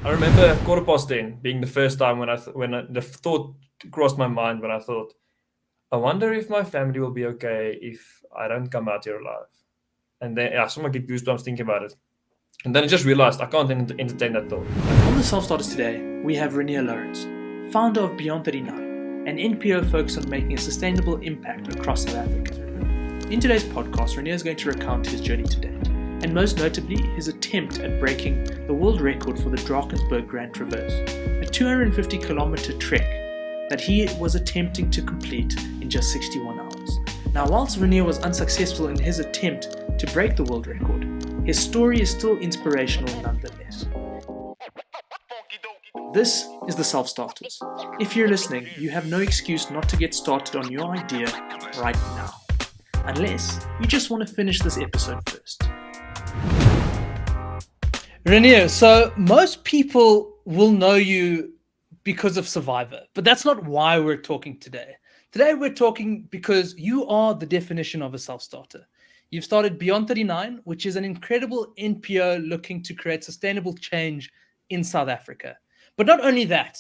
I remember 10:15 being the first time when the thought crossed my mind when I thought, I wonder if my family will be okay if I don't come out here alive. And then, someone get goosebumps thinking about it. And then I just realized I can't entertain that thought. On the Self Starters today, we have Renier Louwrens, founder of Beyond39, an NPO focused on making a sustainable impact across South Africa. In today's podcast, Renier is going to recount his journey to date, and most notably, his attempt at breaking the world record for the Drakensberg Grand Traverse, a 250-kilometer trek that he was attempting to complete in just 61 hours. Now, whilst Renier was unsuccessful in his attempt to break the world record, his story is still inspirational nonetheless. This is the Self Starters. If you're listening, you have no excuse not to get started on your idea right now, unless you just want to finish this episode first. Renier, so most people will know you because of Survivor, but that's not why we're talking today. Today we're talking because you are the definition of a self-starter. You've started Beyond39, which is an incredible NPO looking to create sustainable change in South Africa. But not only that,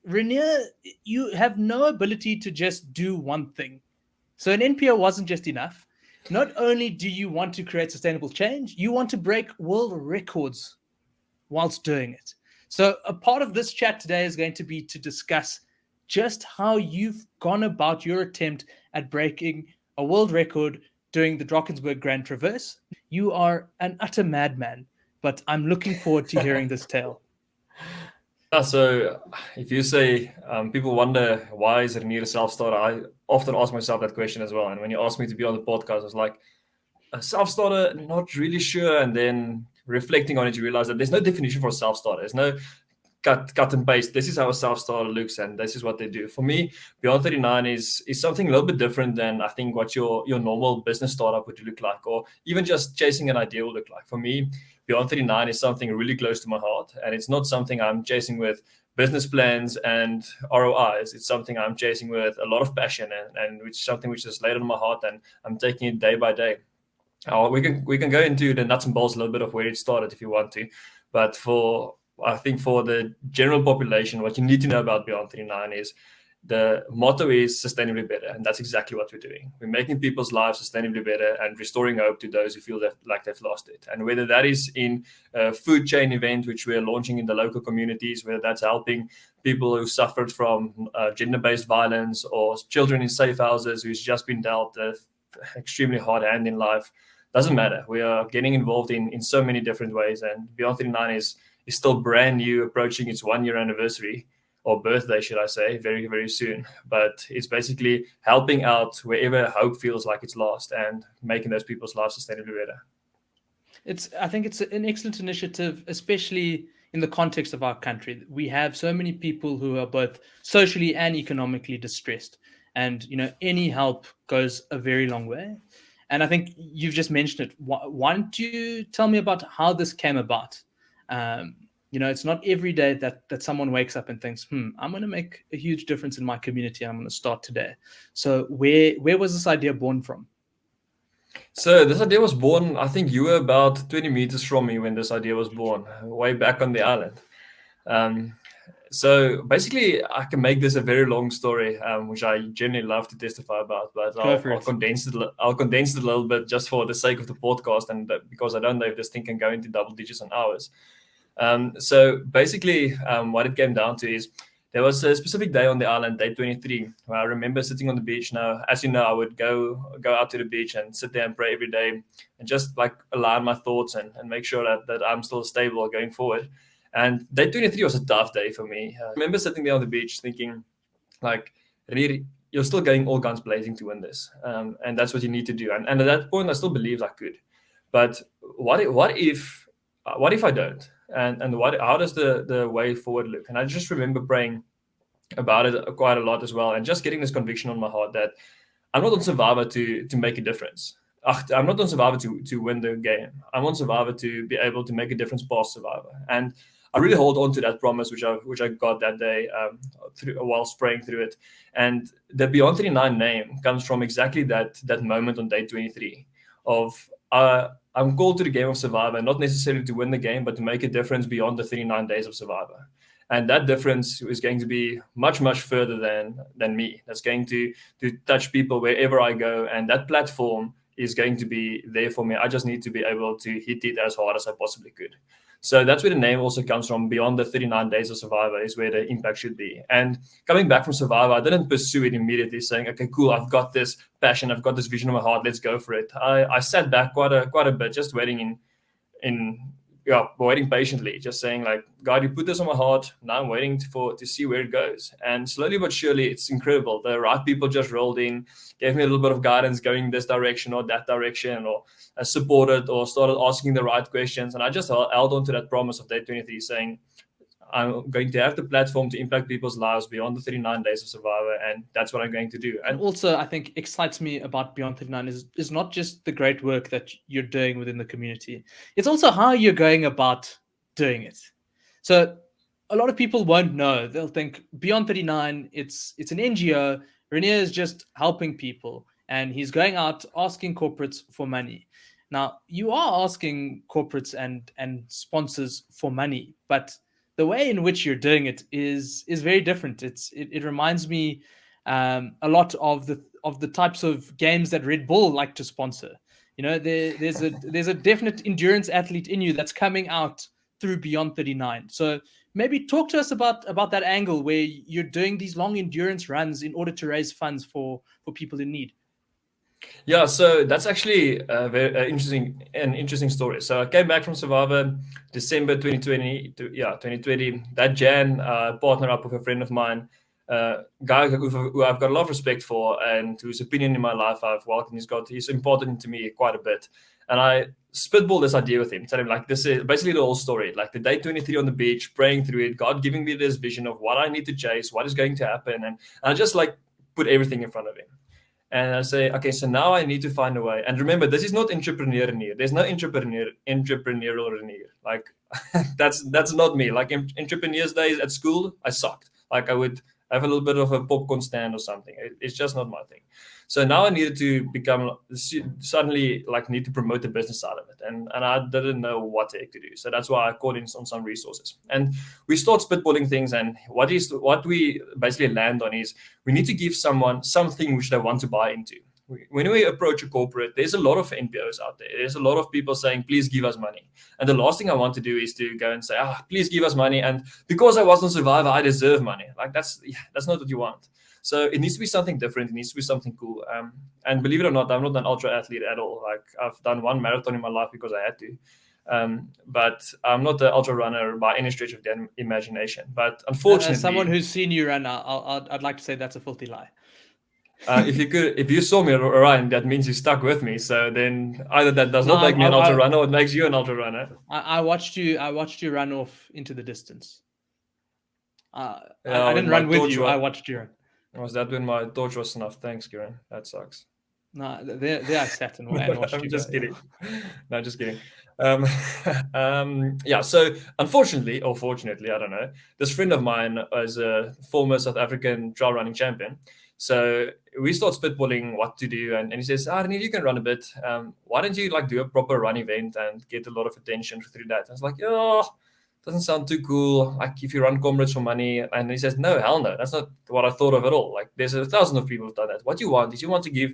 Renier, you have no ability to just do one thing. So an NPO wasn't just enough. Not only do you want to create sustainable change, you want to break world records whilst doing it. So a part of this chat today is going to be to discuss just how you've gone about your attempt at breaking a world record doing the Drakensberg Grand Traverse. You are an utter madman, but I'm looking forward to hearing this tale. So if you say people wonder why is Renier a self-starter, I often ask myself that question as well. And when you asked me to be on the podcast, I was like, a self-starter, not really sure. And then reflecting on it, you realize that there's no definition for a self-starter. There's no cut and paste. This is how a self-starter looks, and this is what they do. For me, Beyond39 is something a little bit different than I think what your normal business startup would look like, or even just chasing an idea will look like. For me, Beyond39 is something really close to my heart, and it's not something I'm chasing with business plans and ROIs. It's something I'm chasing with a lot of passion, and which is something which is laid on my heart, and I'm taking it day by day. We can go into the nuts and bolts a little bit of where it started if you want to, but I think for the general population, what you need to know about Beyond39 is the motto is sustainably better, and that's exactly what we're doing. We're making people's lives sustainably better and restoring hope to those who feel like they've lost it. And whether that is in a food chain event, which we're launching in the local communities, whether that's helping people who suffered from gender-based violence, or children in safe houses who's just been dealt an extremely hard hand in life, doesn't matter. We are getting involved in so many different ways, and Beyond39 is still brand new, approaching its 1-year anniversary, or birthday, should I say, very, very soon. But it's basically helping out wherever hope feels like it's lost and making those people's lives sustainably better. I think it's an excellent initiative, especially in the context of our country. We have so many people who are both socially and economically distressed. And, any help goes a very long way. And I think you've just mentioned it. Why don't you tell me about how this came about? It's not every day that someone wakes up and thinks, I'm going to make a huge difference in my community. I'm going to start today. So where was this idea born from? So this idea was born, I think you were about 20 meters from me when this idea was born, way back on the island. So basically, I can make this a very long story, which I generally love to testify about, but I'll condense it a little bit just for the sake of the podcast, and because I don't know if this thing can go into double digits on hours. So basically, what it came down to is there was a specific day on the island, day 23, where I remember sitting on the beach. Now, as you know, I would go out to the beach and sit there and pray every day, and just like align my thoughts and make sure that I'm still stable going forward. And day 23 was a tough day for me. I remember sitting there on the beach thinking, like, Renier, you're still going all guns blazing to win this. And that's what you need to do. And at that point, I still believed I could. But what if I don't? And how does the way forward look? And I just remember praying about it quite a lot as well, and just getting this conviction on my heart that I'm not on Survivor to make a difference. I'm not on Survivor to win the game. I'm on Survivor to be able to make a difference past Survivor. And I really hold on to that promise, which I got that day while praying through it. And the Beyond39 name comes from exactly that moment on day 23 of I'm called to the game of Survivor, not necessarily to win the game, but to make a difference beyond the 39 days of Survivor. And that difference is going to be much, much further than me. That's going to touch people wherever I go. And that platform is going to be there for me. I just need to be able to hit it as hard as I possibly could. So that's where the name also comes from. Beyond the 39 days of Survivor is where the impact should be. And coming back from Survivor, I didn't pursue it immediately saying, okay, cool, I've got this passion, I've got this vision in my heart, let's go for it. I sat back quite a bit, just waiting waiting patiently, just saying like, God, you put this on my heart. Now I'm waiting to see where it goes. And slowly but surely, it's incredible. The right people just rolled in, gave me a little bit of guidance going this direction or that direction, or supported or started asking the right questions. And I just held on to that promise of day 23 saying, I'm going to have the platform to impact people's lives beyond the 39 days of Survivor, and that's what I'm going to do. And also, I think excites me about Beyond 39 is not just the great work that you're doing within the community. It's also how you're going about doing it. So a lot of people won't know. They'll think Beyond 39, it's an NGO. Renier is just helping people, and he's going out asking corporates for money. Now, you are asking corporates and sponsors for money, but the way in which you're doing it is very different. It reminds me a lot of the types of games that Red Bull like to sponsor. You know, there's a definite endurance athlete in you that's coming out through Beyond 39. So maybe talk to us about that angle where you're doing these long endurance runs in order to raise funds for people in need. Yeah, so that's actually a very interesting story. So I came back from Survivor December 2020. 2020. That Jan, partner up with a friend of mine, guy who I've got a lot of respect for, and whose opinion in my life I've welcomed. He's important to me quite a bit. And I spitballed this idea with him, telling him like, this is basically the whole story. Like the day 23 on the beach, praying through it, God giving me this vision of what I need to chase, what is going to happen, and I just like put everything in front of him. And I say, okay, so now I need to find a way. And remember, this is not entrepreneur Renier. There's no entrepreneurial Renier. Like that's not me. Like entrepreneurs days at school, I sucked. Like I would have a little bit of a popcorn stand or something. It's just not my thing. So now I needed to suddenly need to promote the business side of it. And I didn't know what to do. So that's why I called in on some resources. And we start spitballing things. And what we basically land on is we need to give someone something which they want to buy into. When we approach a corporate, there's a lot of NPOs out there. There's a lot of people saying, please give us money. And the last thing I want to do is to go and say, please give us money. And because I was on Survivor, I deserve money. Like that's not what you want. So it needs to be something different. It needs to be something cool. And believe it or not, I'm not an ultra athlete at all. Like I've done one marathon in my life because I had to. But I'm not an ultra runner by any stretch of the imagination. But unfortunately, as someone who's seen you run, I'd like to say that's a filthy lie. If you saw me run, that means you stuck with me. So then either that does not make me an ultra runner, or it makes you an ultra runner. I watched you run off into the distance. I didn't run with you. I watched you run. Was that when my torch was snuffed? Thanks, Kieran. That sucks. No, there I sat and watched I'm you just go. kidding. No, just kidding. So unfortunately, or fortunately, I don't know, this friend of mine is a former South African trail running champion. So we start spitballing what to do, and he says, Renier, you can run a bit. Why don't you do a proper run event and get a lot of attention through that? I was like, doesn't sound too cool. Like if you run comrades for money. And he says, no, hell no. That's not what I thought of at all. Like there's 1,000 of people who've done that. What you want is you want to give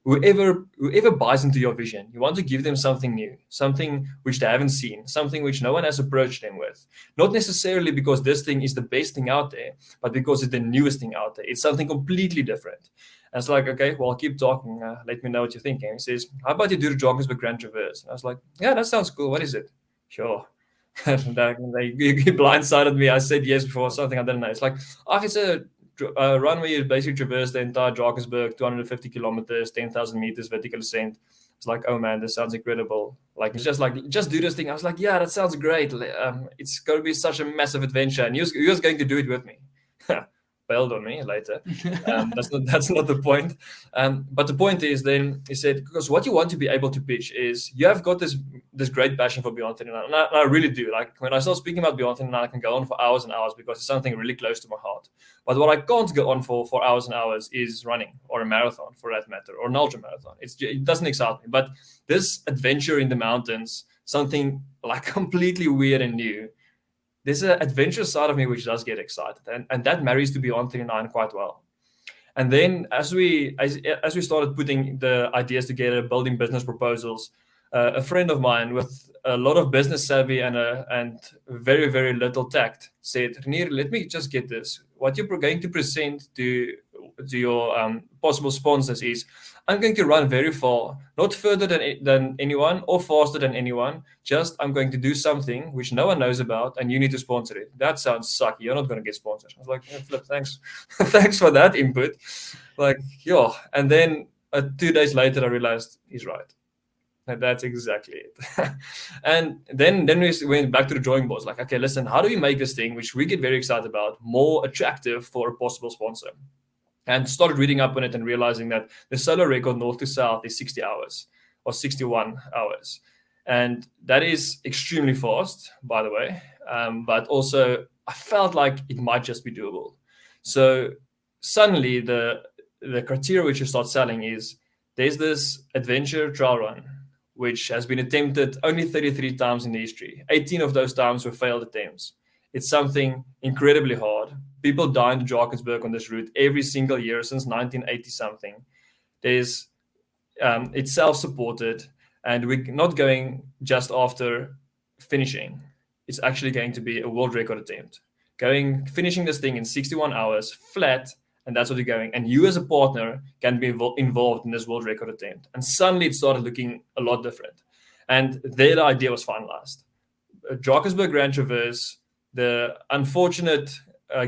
whoever buys into your vision, you want to give them something new, something which they haven't seen, something which no one has approached them with. Not necessarily because this thing is the best thing out there, but because it's the newest thing out there. It's something completely different. And it's like, okay, well, keep talking. Let me know what you're thinking. He says, how about you do the Drakensberg Grand Traverse? And I was like, yeah, that sounds cool. What is it? Sure. They blindsided me. I said yes before something I didn't know. It's like, it's a run where you basically traverse the entire Drakensberg, 250 kilometers, 10,000 meters vertical ascent. It's like, oh man, this sounds incredible. Like, it's just do this thing. I was like, yeah, that sounds great. It's going to be such a massive adventure. And you're going to do it with me. bailed on me later. That's not the point. But the point is, then he said, because what you want to be able to pitch is you have got this great passion for Beyond 39, and I really do. Like when I start speaking about Beyond 39, I can go on for hours and hours because it's something really close to my heart. But what I can't go on for hours and hours is running, or a marathon for that matter, or an ultra marathon. It doesn't excite me. But this adventure in the mountains, something like completely weird and new, there's an adventurous side of me which does get excited, and that marries to Beyond 39 quite well. And then as we started putting the ideas together, building business proposals, a friend of mine with a lot of business savvy and very, very little tact said, Renier, let me just get this. What you're going to present to your possible sponsors is, I'm going to run very far, not further than anyone or faster than anyone. Just I'm going to do something which no one knows about, and you need to sponsor it. That sounds sucky. You're not going to get sponsored. I was like, yeah, flip, thanks, thanks for that input. Like, yeah. And then 2 days later, I realized he's right. And that's exactly it. And then we went back to the drawing boards. Like, okay, listen, how do we make this thing, which we get very excited about, more attractive for a possible sponsor? And started reading up on it and realizing that the solo record north to south is 60 hours or 61 hours. And that is extremely fast, by the way. But also, I felt like it might just be doable. So suddenly, the criteria which you start selling is, there's this adventure trail run, which has been attempted only 33 times in the history. 18 of those times were failed attempts. It's something incredibly hard. People die in Drakensberg on this route every single year since 1980 something. It's self-supported, and we're not going just after finishing. It's actually going to be a world record attempt. Finishing this thing in 61 hours flat, and that's what you're going. And you as a partner can be involved in this world record attempt. And suddenly it started looking a lot different. And there the idea was finalized. Drakensberg Grand Traverse, the unfortunate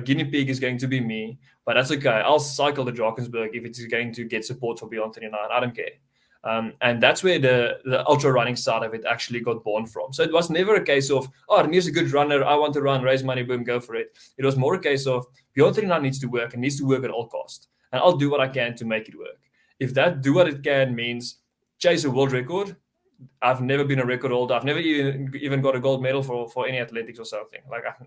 guinea pig is going to be me, but that's okay. I'll cycle the Drakensberg if it's going to get support for Beyond 39. I don't care. And that's where the ultra running side of it actually got born from. So it was never a case of, oh, Renier's a good runner, I want to run, raise money, boom, go for it. It was more a case of Beyond 39 needs to work and needs to work at all costs. And I'll do what I can to make it work. If that do what it can means chase a world record, I've never been a record holder. I've never even got a gold medal for any athletics or something,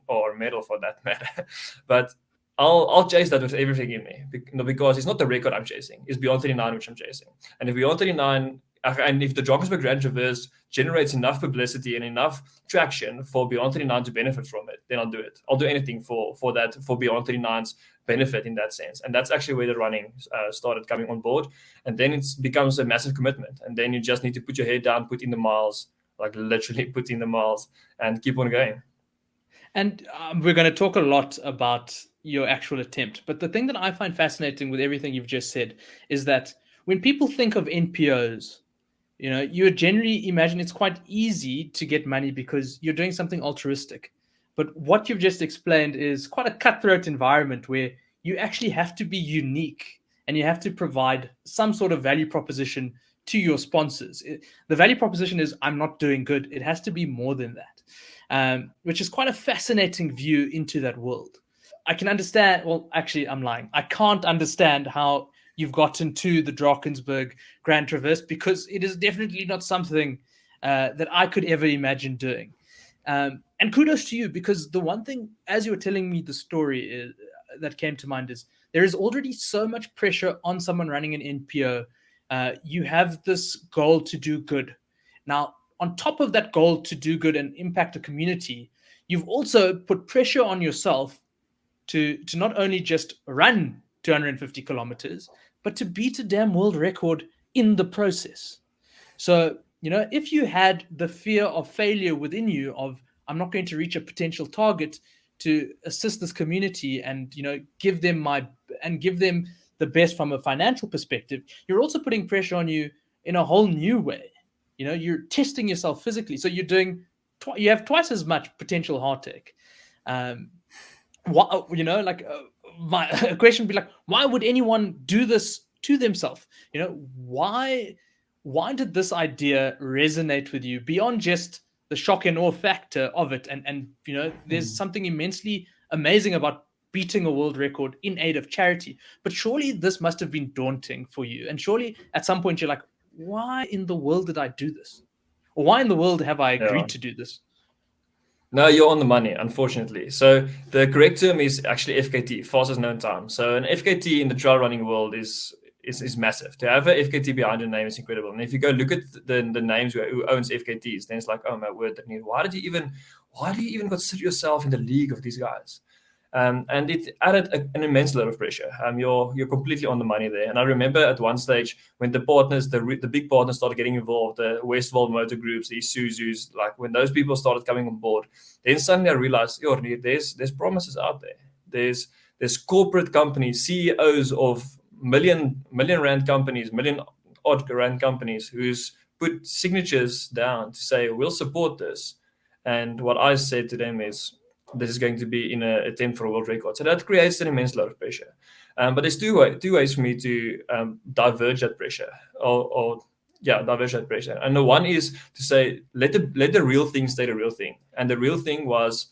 or a medal for that matter. But I'll chase that with everything in me, because it's not the record I'm chasing. It's Beyond 39 which I'm chasing. And if Beyond 39, and if the Drakensberg Grand Traverse generates enough publicity and enough traction for Beyond 39 to benefit from it, then I'll do it. I'll do anything for Beyond 39's benefit in that sense. And that's actually where the running started coming on board. And then it becomes a massive commitment. And then you just need to put your head down, put in the miles, like literally put in the miles, and keep on going. And we're going to talk a lot about your actual attempt. But the thing that I find fascinating with everything you've just said is that when people think of NPOs, you would generally imagine it's quite easy to get money because you're doing something altruistic. But what you've just explained is quite a cutthroat environment where you actually have to be unique and you have to provide some sort of value proposition to your sponsors. The value proposition is, I'm not doing good. It has to be more than that, which is quite a fascinating view into that world. I can understand. Well, actually, I'm lying. I can't understand how you've gotten to the Drakensberg Grand Traverse, because it is definitely not something that I could ever imagine doing. And kudos to you, because the one thing, as you were telling me the story, that came to mind is there is already so much pressure on someone running an NPO. You have this goal to do good. Now, on top of that goal to do good and impact a community, you've also put pressure on yourself to not only just run 250 kilometers, but to beat a damn world record in the process. So, if you had the fear of failure within you of, I'm not going to reach a potential target to assist this community and, give them the best from a financial perspective, you're also putting pressure on you in a whole new way. You're testing yourself physically. So you have twice as much potential heartache. My question would be like, why would anyone do this to themselves? Why did this idea resonate with you beyond just the shock and awe factor of it? And there's something immensely amazing about beating a world record in aid of charity. But surely this must have been daunting for you. And surely at some point you're like, why in the world did I do this? Or why in the world have I Yeah. agreed to do this? No, you're on the money, unfortunately. So the correct term is actually FKT, fastest known time. So an FKT in the trail running world is massive. To have an FKT behind your name is incredible. And if you go look at the names who owns FKTs, then it's like, oh my word, why do you even consider yourself in the league of these guys? And it added an immense load of pressure. You're completely on the money there. And I remember at one stage when the partners, the big partners started getting involved, the Westworld motor groups, the Isuzus, like when those people started coming on board, then suddenly I realized, there's promises out there. There's corporate companies, CEOs of million rand companies, million odd rand companies who's put signatures down to say we'll support this. And what I said to them is, this is going to be in an attempt for a world record. So that creates an immense load of pressure. But there's two ways for me to diverge that pressure, diverge that pressure. And the one is to say, let the real thing stay the real thing. And the real thing was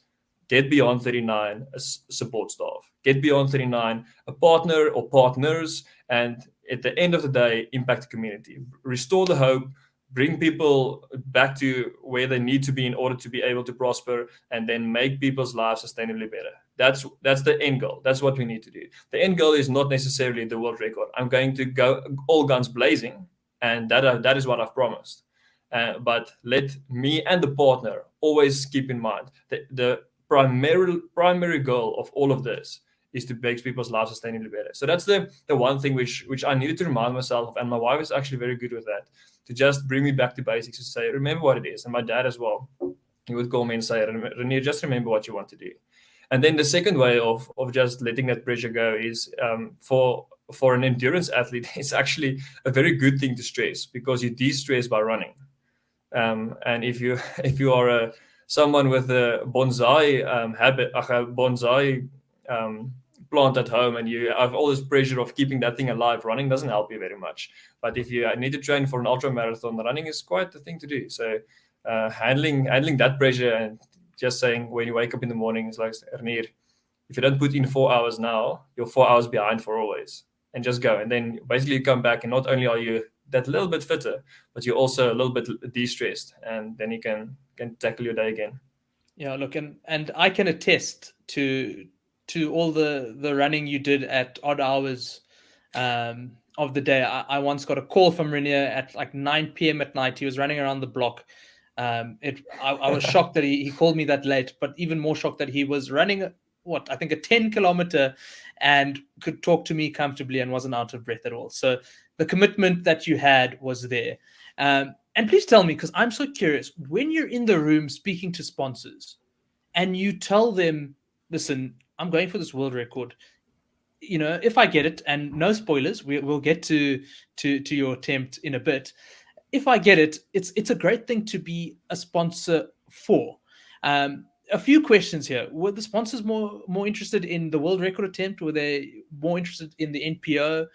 get Beyond39 a support staff, get Beyond39 a partner or partners, and at the end of the day, impact the community, restore the hope, bring people back to where they need to be in order to be able to prosper, and then make people's lives sustainably better. That's the end goal. That's what we need to do. The end goal is not necessarily the world record. I'm going to go all guns blazing, and that is what I've promised. But let me and the partner always keep in mind that the primary goal of all of this is to make people's lives sustainably better. So that's the one thing which I needed to remind myself of, and my wife is actually very good with that, to just bring me back to basics, to say, remember what it is. And my dad as well, he would call me and say, Renier, just remember what you want to do. And then the second way of just letting that pressure go is for an endurance athlete, it's actually a very good thing to stress, because you de-stress by running. And if you are someone with a bonsai habit, a bonsai plant at home, and you have all this pressure of keeping that thing alive, running doesn't help you very much. But if you need to train for an ultra marathon, running is quite the thing to do. So handling that pressure and just saying when you wake up in the morning, it's like, Renier, if you don't put in 4 hours now, you're 4 hours behind for always. And just go. And then basically you come back, and not only are you that little bit fitter, but you're also a little bit de-stressed, and then you can tackle your day again. Yeah, look, and I can attest to all the running you did at odd hours of the day. I once got a call from Renier at like 9 p.m. at night. He was running around the block. I was shocked that he called me that late, but even more shocked that he was running I think a 10 kilometer and could talk to me comfortably and wasn't out of breath at all. So the commitment that you had was there. And please tell me, because I'm so curious, when you're in the room speaking to sponsors and you tell them, listen, I'm going for this world record, if I get it, and no spoilers, we'll get to your attempt in a bit. If I get it, it's a great thing to be a sponsor for. A few questions here. Were the sponsors more interested in the world record attempt? Were they more interested in the NPO?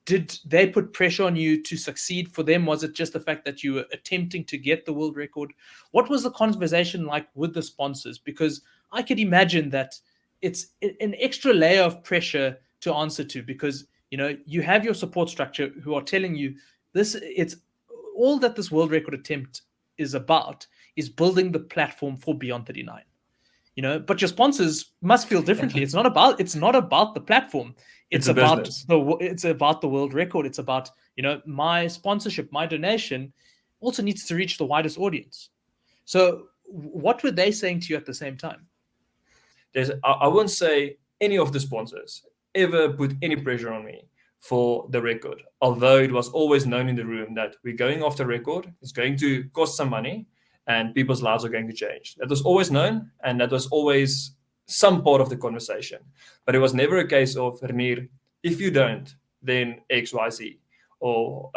Did they put pressure on you to succeed? For them, was it just the fact that you were attempting to get the world record? What was the conversation like with the sponsors? Because I could imagine that it's an extra layer of pressure to answer to, because you have your support structure who are telling you it's all that this world record attempt is about is building the platform for Beyond39. But your sponsors must feel differently. It's not about the platform. It's about the world record. It's about, my sponsorship, my donation also needs to reach the widest audience. So what were they saying to you at the same time? I won't say any of the sponsors ever put any pressure on me for the record, although it was always known in the room that we're going after record. It's going to cost some money, and people's lives are going to change. That was always known, and that was always some part of the conversation. But it was never a case of, Renier, if you don't, then X, Y, Z, or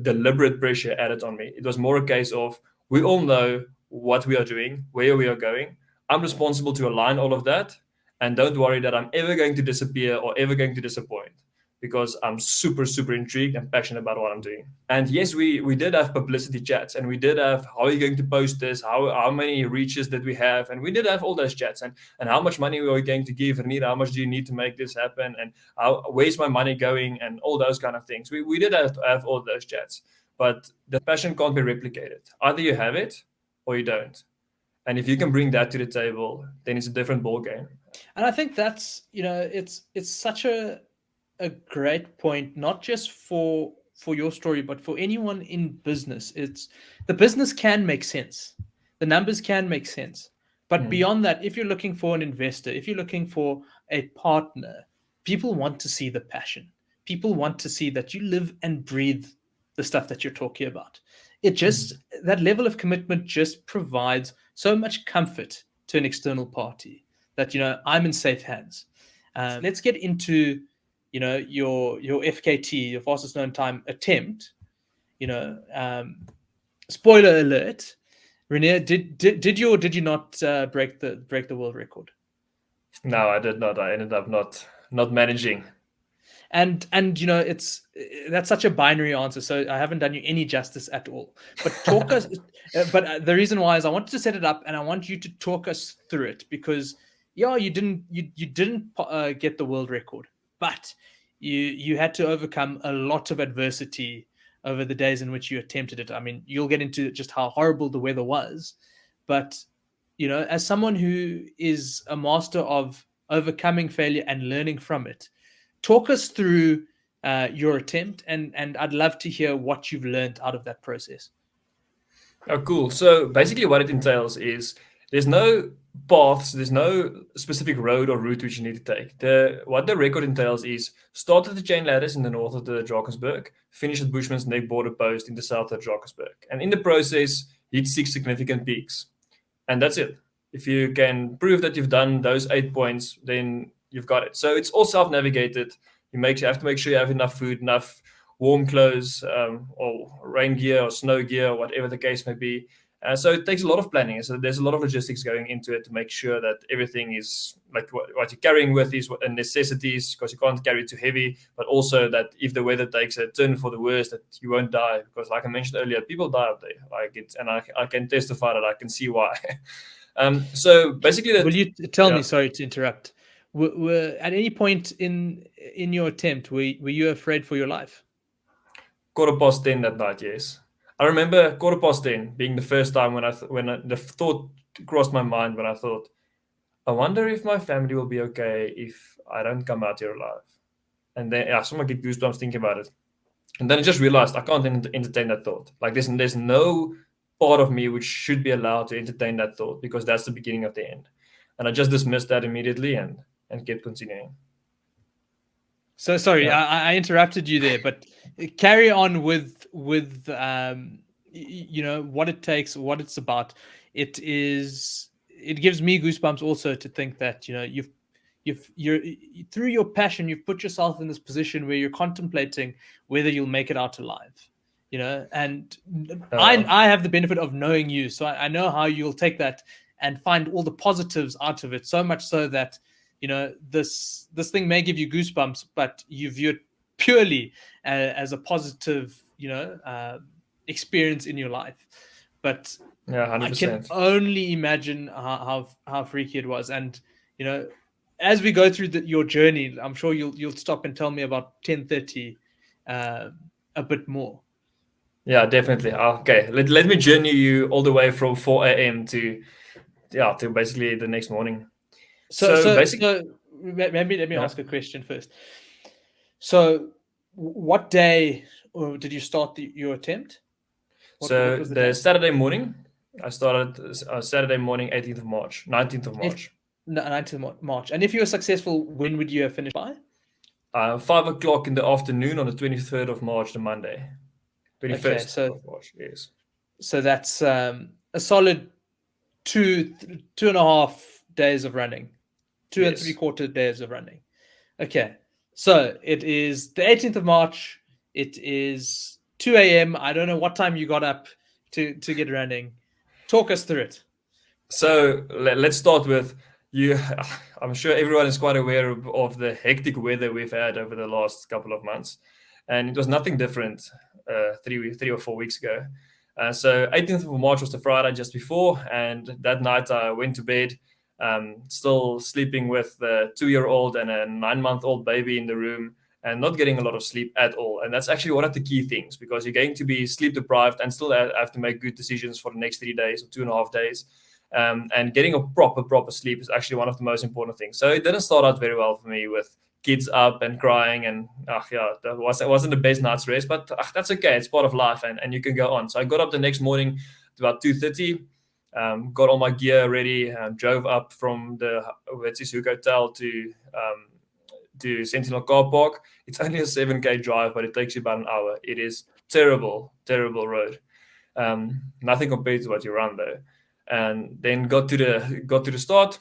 deliberate pressure added on me. It was more a case of, we all know what we are doing, where we are going. I'm responsible to align all of that, and don't worry that I'm ever going to disappear or ever going to disappoint, because I'm super, super intrigued and passionate about what I'm doing. And yes, we did have publicity chats, and we did have, how are you going to post this? How many reaches did we have? And we did have all those chats, and how much money we were going to give Renier, how much do you need to make this happen? And where's my money going? And all those kind of things. We did have all those chats, but the passion can't be replicated. Either you have it or you don't. And if you can bring that to the table, then it's a different ball game. And I think that's, it's such a great point, not just for your story, but for anyone in business. It's the business can make sense, the numbers can make sense, but beyond that, if you're looking for an investor, if you're looking for a partner, people want to see the passion. People want to see that you live and breathe the stuff that you're talking about. It just that level of commitment just provides so much comfort to an external party that I'm in safe hands. Let's get into your FKT, your fastest known time attempt. Spoiler alert, Renier, did you or did you not break the world record? No, I did not. I ended up not managing. And that's such a binary answer, so I haven't done you any justice at all. But talk us. But the reason why is I wanted to set it up, and I want you to talk us through it, because you didn't get the world record, but you had to overcome a lot of adversity over the days in which you attempted it. I mean, you'll get into just how horrible the weather was, but as someone who is a master of overcoming failure and learning from it, talk us through your attempt, and I'd love to hear what you've learned out of that process. Oh, cool. So basically what it entails is there's no paths, there's no specific road or route which you need to take. What the record entails is start at the chain ladders in the north of the Drakensberg, finish at Bushman's Neck border post in the south of Drakensberg. And in the process, hit 6 significant peaks. And that's it. If you can prove that you've done those 8 points, then you've got it. So it's all self-navigated. You have to make sure you have enough food, enough warm clothes, or rain gear or snow gear, whatever the case may be. So it takes a lot of planning. So there's a lot of logistics going into it to make sure that everything is like what you're carrying with is necessities, because you can't carry too heavy, but also that if the weather takes a turn for the worst, that you won't die, because like I mentioned earlier, people die up there. And I can testify that I can see why. So basically, will you tell me? Sorry to interrupt. Were at any point in your attempt, were you afraid for your life? 10:15 that night, yes. I remember 10:15 being the first time when the thought crossed my mind, when I thought, I wonder if my family will be okay if I don't come out here alive. And then someone get goosebumps thinking about it. And then I just realized I can't entertain that thought. Like there's no part of me which should be allowed to entertain that thought, because that's the beginning of the end. And I just dismissed that immediately and kept continuing. So sorry, I interrupted you there, but carry on with what it takes, what it's about. It gives me goosebumps also to think that you're through your passion, you've put yourself in this position where you're contemplating whether you'll make it out alive. And I have the benefit of knowing you, so I know how you'll take that and find all the positives out of it. So much so that this thing may give you goosebumps, but you view it purely as a positive, experience in your life. But 100%. I can only imagine how freaky it was. And as we go through your journey, I'm sure you'll stop and tell me about 10:30 a bit more. Yeah, definitely. Okay, let me journey you all the way from 4 a.m. to basically the next morning. So maybe let me ask a question first. So, what day did you start your attempt? What was the Saturday morning. I started Saturday morning, 18th of March, 19th of March. 19th of March. And if you were successful, when would you have finished by? 5 o'clock in the afternoon on the 23rd of March, the Monday. 21st of March, yes. So that's a solid 2.5 days of running. 2 and 3/4 days of running. Okay. So it is the 18th of March. It is 2 a.m. I don't know what time you got up to get running. Talk us through it. So let's start with, I'm sure everyone is quite aware of the hectic weather we've had over the last couple of months, and it was nothing different 3 or 4 weeks ago. So 18th of March was the Friday just before, and that night I went to bed, still sleeping with a 2-year-old and a 9-month-old baby in the room, and not getting a lot of sleep at all. And that's actually one of the key things, because you're going to be sleep deprived and still have to make good decisions for the next 3 days or 2.5 days. And getting a proper sleep is actually one of the most important things. So it didn't start out very well for me with kids up and crying, and that wasn't the best night's rest, but that's okay. It's part of life, and you can go on. So I got up the next morning at about 2:30, got all my gear ready, drove up from the Wetsuit Hotel to Sentinel Car Park. It's only a 7K drive, but it takes you about an hour. It is terrible road. Nothing compared to what you run though. And then got to the start.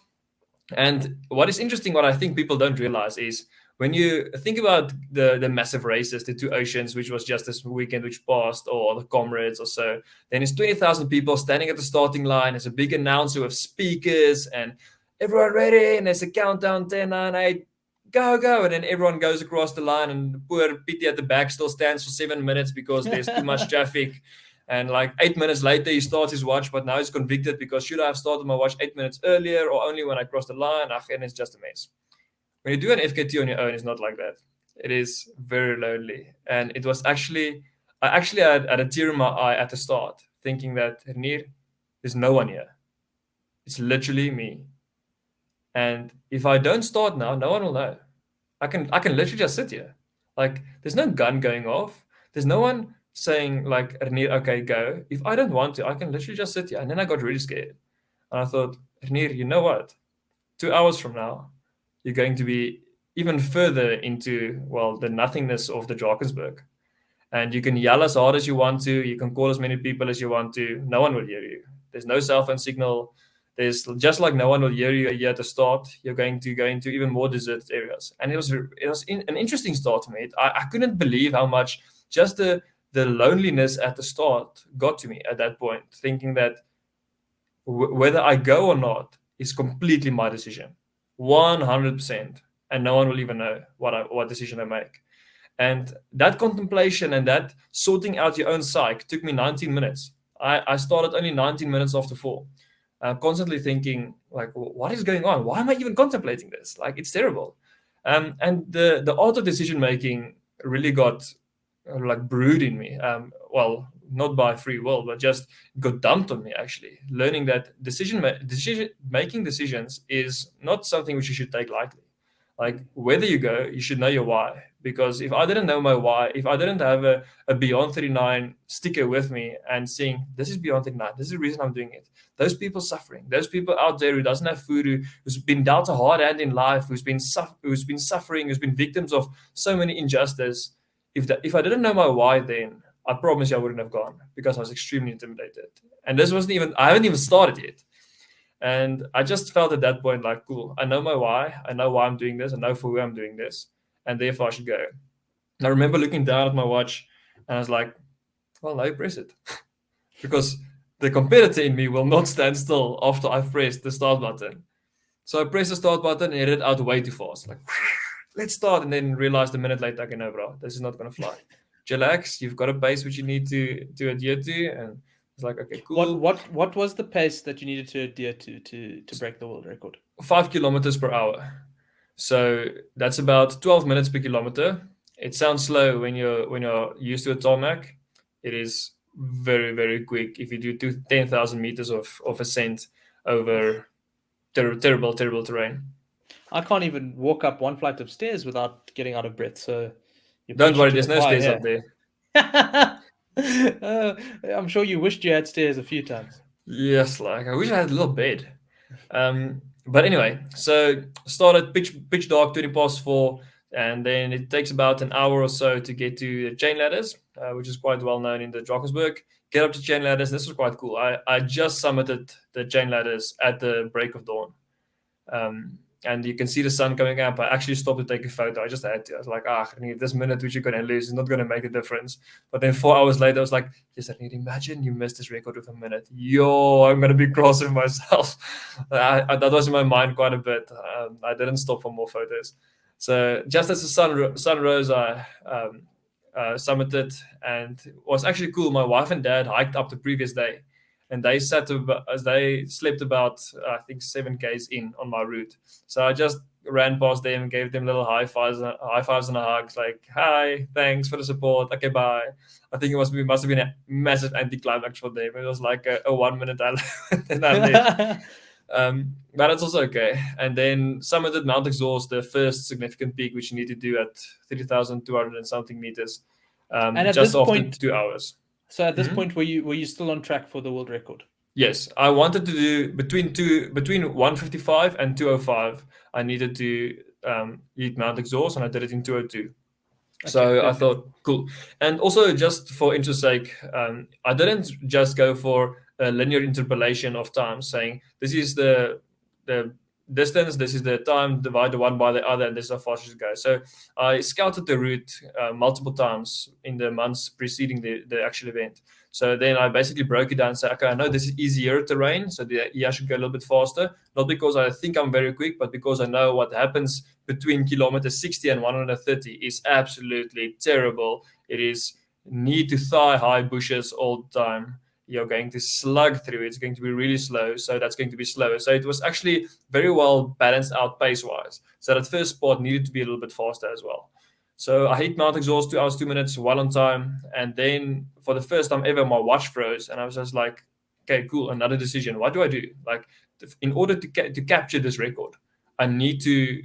And what is interesting, what I think people don't realize, is when you think about the massive races, the 2 Oceans, which was just this weekend which passed, or the Comrades or so, then it's 20,000 people standing at the starting line. There's a big announcer with speakers and everyone ready, and there's a countdown, 10, 9, 8, go, and then everyone goes across the line, and the poor Pity at the back still stands for 7 minutes because there's too much traffic. And like 8 minutes later, he starts his watch, but now he's convicted because should I have started my watch 8 minutes earlier or only when I crossed the line? And it's just a mess. When you do an FKT on your own, it's not like that. It is very lonely. And it was I actually had a tear in my eye at the start, thinking that, Renier, there's no one here. It's literally me. And if I don't start now, no one will know. I can literally just sit here. Like, there's no gun going off. There's no one saying like, Renier, okay, go. If I don't want to, I can literally just sit here. And then I got really scared. And I thought, Renier, you know what? 2 hours from now, you're going to be even further into, well, the nothingness of the Drakensberg. And you can yell as hard as you want to. You can call as many people as you want to. No one will hear you. There's no cell phone signal. There's just like no one will hear you at the start. You're going to go into even more deserted areas. And it was an interesting start for me. I couldn't believe how much just the loneliness at the start got to me at that point, thinking that whether I go or not is completely my decision, 100%, and no one will even know what decision I make. And that contemplation and that sorting out your own psyche took me 19 minutes. I started only 19 minutes after 4, constantly thinking, like, what is going on? Why am I even contemplating this? Like, it's terrible. And the art of decision making really got like brewed in me. Well, not by free will, but just got dumped on me, actually. Learning that making decisions is not something which you should take lightly. Like, whether you go, you should know your why. Because if I didn't know my why, if I didn't have a Beyond39 sticker with me and saying, this is Beyond39, this is the reason I'm doing it. Those people suffering, those people out there who doesn't have food, who's been dealt a hard hand in life, who's been suffering, who's been victims of so many injustice. If I didn't know my why then, I promise you I wouldn't have gone, because I was extremely intimidated. And this wasn't I haven't even started yet. And I just felt at that point like, cool, I know my why. I know why I'm doing this. I know for who I'm doing this. And therefore I should go. And I remember looking down at my watch and I was like, well, now you press it. Because the competitor in me will not stand still after I've pressed the start button. So I pressed the start button and it hit out way too fast. Like, let's start. And then realized a minute later, okay, no, bro, this is not going to fly. Chillax, you've got a pace which you need to adhere to. And it's like, okay, cool. What was the pace that you needed to adhere to break the world record? 5 kilometers per hour. So that's about 12 minutes per kilometer. It sounds slow when you're used to a tarmac. It is very, very quick if you do 10,000 meters of ascent over terrible terrain. I can't even walk up one flight of stairs without getting out of breath. So don't worry, there's no stairs up there. I'm sure you wished you had stairs a few times. Yes, like I wish I had a little bed. But anyway, so started pitch dark, 20 past 4, and then it takes about an hour or so to get to the chain ladders, which is quite well known in the Drakensberg. Get up to chain ladders. This was quite cool. I just summited the chain ladders at the break of dawn. and you can see the sun coming up. I actually stopped to take a photo. I just had to. I was like, Renier, this minute which you're going to lose is not going to make a difference. But then 4 hours later, I was like, yes, Renier, imagine you missed this record with a minute. Yo, I'm going to be cross with myself. That was in my mind quite a bit. I didn't stop for more photos. So just as the sun rose, I summited, and it was actually cool. My wife and dad hiked up the previous day, and they slept about I think 7 k's in on my route. So I just ran past them, gave them little high fives and hugs, like, hi, thanks for the support, okay, bye. I think it must have been a massive anticlimax for them. It was like a 1 minute and I left. But it's also okay. And then summited Mount Exhaust, the first significant peak, which you need to do at 3,200 and something meters, And at just this after point, 2 hours. So at this point, were you still on track for the world record? Yes, I wanted to do between 155 and 205. I needed to hit Mount Exhaust, and I did it in 202. So I thought, cool. And also, just for interest's sake, I didn't just go for a linear interpolation of time, saying this is the distance, this is the time, divide the one by the other, and this is how fast you go. So I scouted the route multiple times in the months preceding the actual event. So then I basically broke it down and said, okay, I know this is easier terrain, so I should go a little bit faster, not because I think I'm very quick, but because I know what happens between kilometers 60 and 130 is absolutely terrible. It is knee to thigh high bushes all the time. You're going to slug through. It's going to be really slow, so that's going to be slower. So it was actually very well balanced out pace-wise. So that first spot needed to be a little bit faster as well. So I hit Mount Exhaust 2 hours 2 minutes, well on time. And then for the first time ever, my watch froze, and I was just like, okay, cool, another decision. What do I do? Like, in order to capture this record, I need to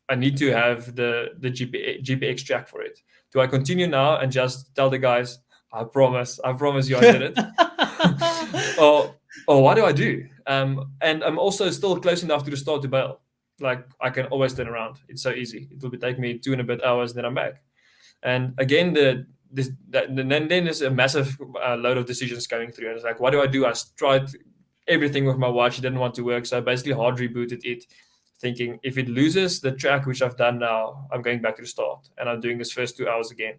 have the GPX track for it. Do I continue now and just tell the guys, I promise you I did it? or what do I do? And I'm also still close enough to the start to bail. Like, I can always turn around. It's so easy. It will take me 2 and a bit hours, then I'm back. And again, then there's a massive load of decisions going through. And it's like, what do I do? I tried everything with my watch. It didn't want to work. So I basically hard rebooted it, thinking if it loses the track, which I've done now, I'm going back to the start. And I'm doing this first 2 hours again.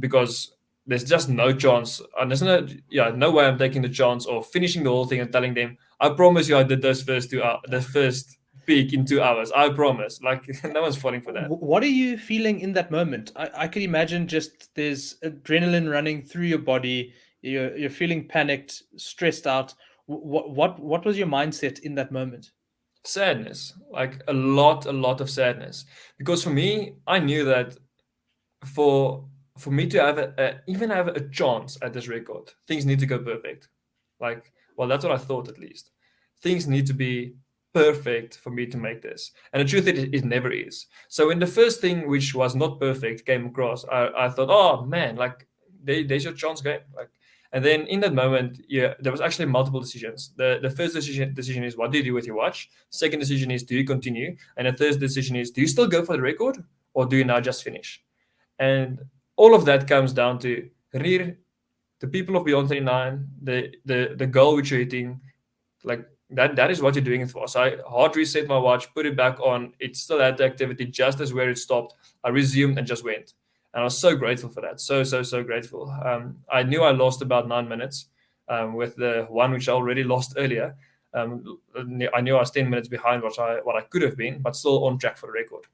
Because there's just no chance. And there's no way I'm taking the chance of finishing the whole thing and telling them, I promise you I did those first 2 hours, the first peak in 2 hours. I promise. Like, no one's falling for that. What are you feeling in that moment? I can imagine just there's adrenaline running through your body. You're feeling panicked, stressed out. What was your mindset in that moment? Sadness, like a lot of sadness. Because for me, I knew that for me to have even have a chance at this record, things need to go perfect. Like, well, that's what I thought at least. Things need to be perfect for me to make this. And the truth is, it never is. So when the first thing, which was not perfect, came across, I thought, oh man, like there's your chance game. Like, and then in that moment, there was actually multiple decisions. The first decision is, what do you do with your watch? Second decision is, do you continue? And the third decision is, do you still go for the record, or do you now just finish? And all of that comes down to, Renier, the people of Beyond39, the goal which you're hitting, like that is what you're doing it for. So I hard reset my watch, put it back on. It still had the activity just as where it stopped. I resumed and just went. And I was so grateful for that. So grateful. I knew I lost about 9 minutes with the one which I already lost earlier. I knew I was 10 minutes behind what I could have been, but still on track for the record.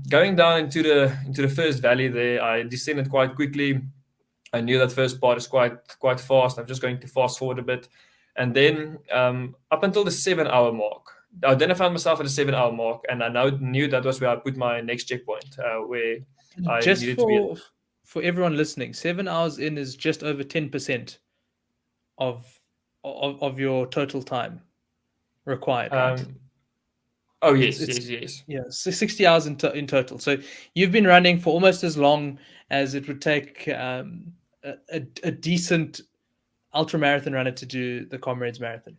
Going down into the first valley there, I descended quite quickly. I knew that first part is quite fast. I'm just going to fast forward a bit. And then up until the 7 hour mark, I found myself at the 7 hour mark, and I now knew that was where I put my next checkpoint, where I just needed to be. For everyone listening, 7 hours in is just over 10% of your total time required, right? Oh yes. Yeah, 60 hours in total. So you've been running for almost as long as it would take a decent ultramarathon runner to do the Comrades Marathon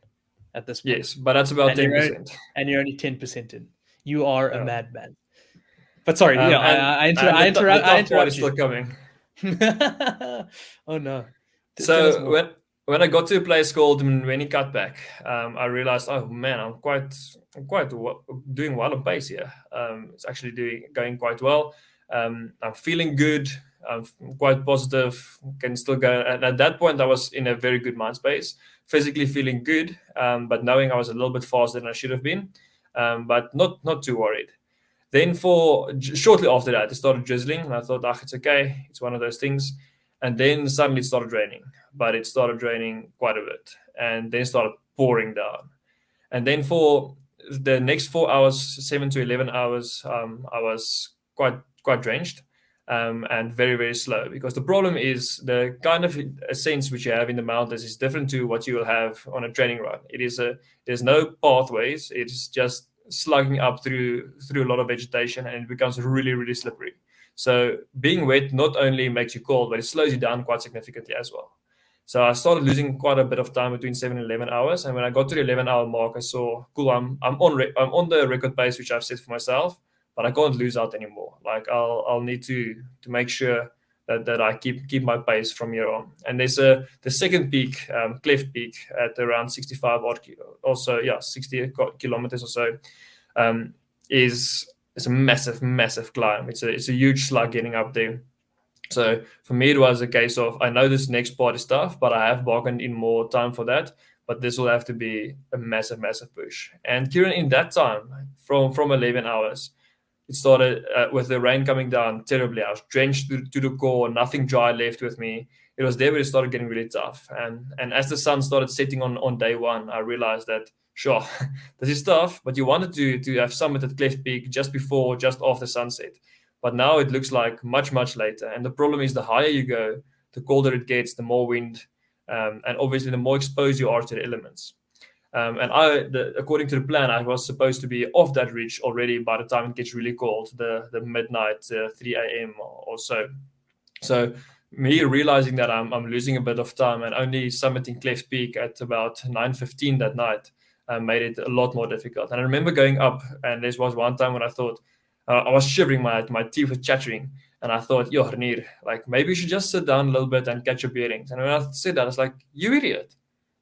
at this point. Yes, but that's about 10%. And you're only 10% in. You are a madman. But sorry, I interrupt. The tough part is still coming. Oh no. So when I got to a place called Mweni Cutback, I realized, oh man, I'm quite doing well on pace here. It's actually going quite well. I'm feeling good. I'm quite positive. Can still go. And at that point, I was in a very good mind space, physically feeling good, but knowing I was a little bit faster than I should have been, but not too worried. Then shortly after that, it started drizzling, and I thought, it's okay. It's one of those things. And then suddenly it started raining, but it started raining quite a bit, and then started pouring down. And then for the next 4 hours, 7 to 11 hours, I was quite drenched, and very very slow. Because the problem is the kind of sense which you have in the mountains is different to what you will have on a training run. There's no pathways. It's just slugging up through a lot of vegetation, and it becomes really really slippery. So being wet not only makes you cold, but it slows you down quite significantly as well. So I started losing quite a bit of time between 7 and 11 hours. And when I got to the 11-hour mark, I saw, cool, I'm on the record pace which I've set for myself, but I can't lose out anymore. Like I'll need to make sure that I keep my pace from here on. And there's the second peak, Cleft Peak, at around 65 odd, also 60 kilometers or so, is a massive climb. It's a huge slug getting up there. So for me, it was a case of, I know this next part is tough, but I have bargained in more time for that. But this will have to be a massive push. And Kieran, in that time, from 11 hours, it started with the rain coming down terribly. I was drenched to the core, nothing dry left with me. It was there where it started getting really tough. And as the sun started setting on day one, I realized that, sure, this is tough, but you wanted to have summited Cleft Peak just after sunset. But now it looks like much later. And the problem is, the higher you go, the colder it gets, the more wind, and obviously the more exposed you are to the elements. According to the plan, I was supposed to be off that ridge already by the time it gets really cold, the midnight, 3 a.m. or so. So me realizing that I'm losing a bit of time and only summiting Cleft Peak at about 9:15 that night made it a lot more difficult. And I remember going up, and there was one time when I thought, I was shivering, my teeth were chattering, and I thought, yo, Renier, like maybe you should just sit down a little bit and catch your bearings. And when I said that, I was like, you idiot.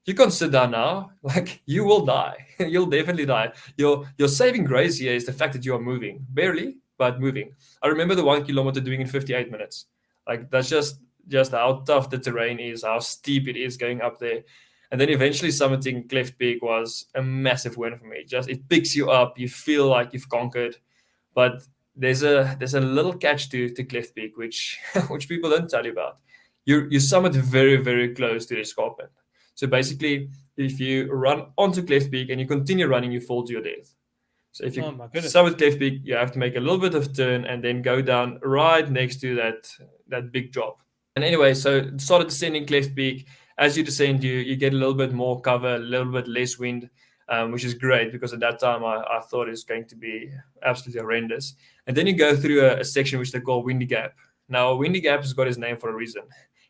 You can't sit down now. Like, you will die. You'll definitely die. Your saving grace here is the fact that you are moving. Barely, but moving. I remember the 1 kilometer doing in 58 minutes. Like, that's just how tough the terrain is, how steep it is going up there. And then eventually summiting Cleft Peak was a massive win for me. Just, it picks you up. You feel like you've conquered. But there's a little catch to Cleft Peak, which people don't tell you about. You summit very, very close to the escarpment. So basically, if you run onto Cleft Peak and you continue running, you fall to your death. So if you summit Cleft Peak, you have to make a little bit of turn and then go down right next to that big drop. And anyway, so started descending Cleft Peak. As you descend, you get a little bit more cover, a little bit less wind, which is great, because at that time I thought it was going to be absolutely horrendous. And then you go through a section which they call Windy Gap. Now, Windy Gap has got its name for a reason.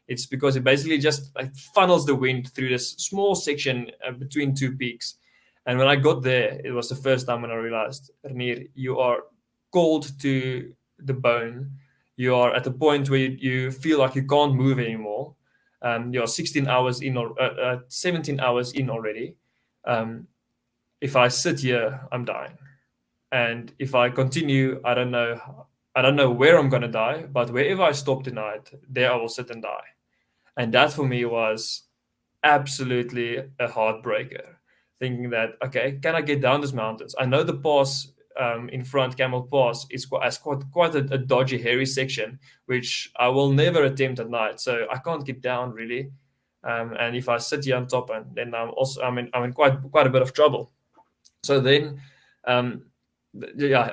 It's because it basically just like funnels the wind through this small section between two peaks. And when I got there, it was the first time when I realized, Renier, you are cold to the bone. You are at the point where you feel like you can't move anymore. You're 16 hours in or 17 hours in already. If I sit here, I'm dying. And if I continue, I don't know where I'm going to die, but wherever I stop tonight, there I will sit and die. And that for me was absolutely a heartbreaker, thinking that, okay, can I get down these mountains? I know the pass in front, Camel Pass, is quite a dodgy, hairy section, which I will never attempt at night. So I can't get down really. And if I sit here on top, and then I'm in quite a bit of trouble. So then,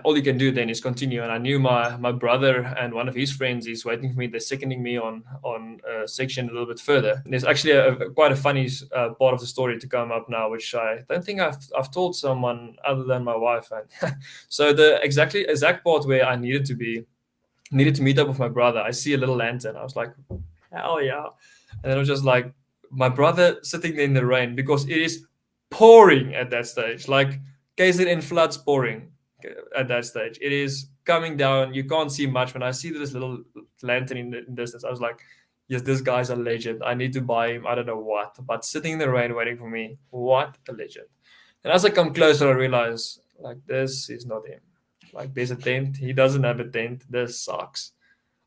all you can do then is continue. And I knew my brother and one of his friends is waiting for me. They're seconding me on a section a little bit further. And there's actually quite a funny part of the story to come up now, which I don't think I've told someone other than my wife. And so the exact part where I needed to meet up with my brother, I see a little lantern. I was like, hell yeah. And then I was just like, my brother sitting there in the rain, because it is pouring at that stage, like KZN floods pouring at that stage. It is coming down. You can't see much. When I see this little lantern in the distance, I was like, yes, this guy's a legend. I need to buy him. I don't know what, but sitting in the rain waiting for me, what a legend. And as I come closer, I realize like this is not him. Like there's a tent, he doesn't have a tent. This sucks.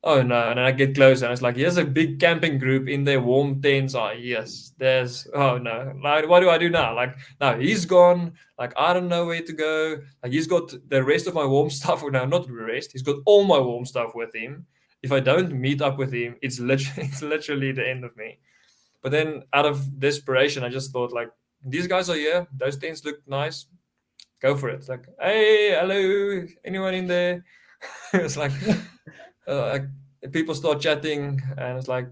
Oh no! And then I get closer, and it's like here's a big camping group in their warm tents. Oh yes, there's. Oh no! Like what do I do now? Like now he's gone. Like I don't know where to go. Like he's got the rest of my warm stuff. Now not the rest. He's got all my warm stuff with him. If I don't meet up with him, it's literally it's literally the end of me. But then out of desperation, I just thought like these guys are here. Those tents look nice. Go for it. It's like hey, hello, anyone in there? It's like people start chatting, and it's like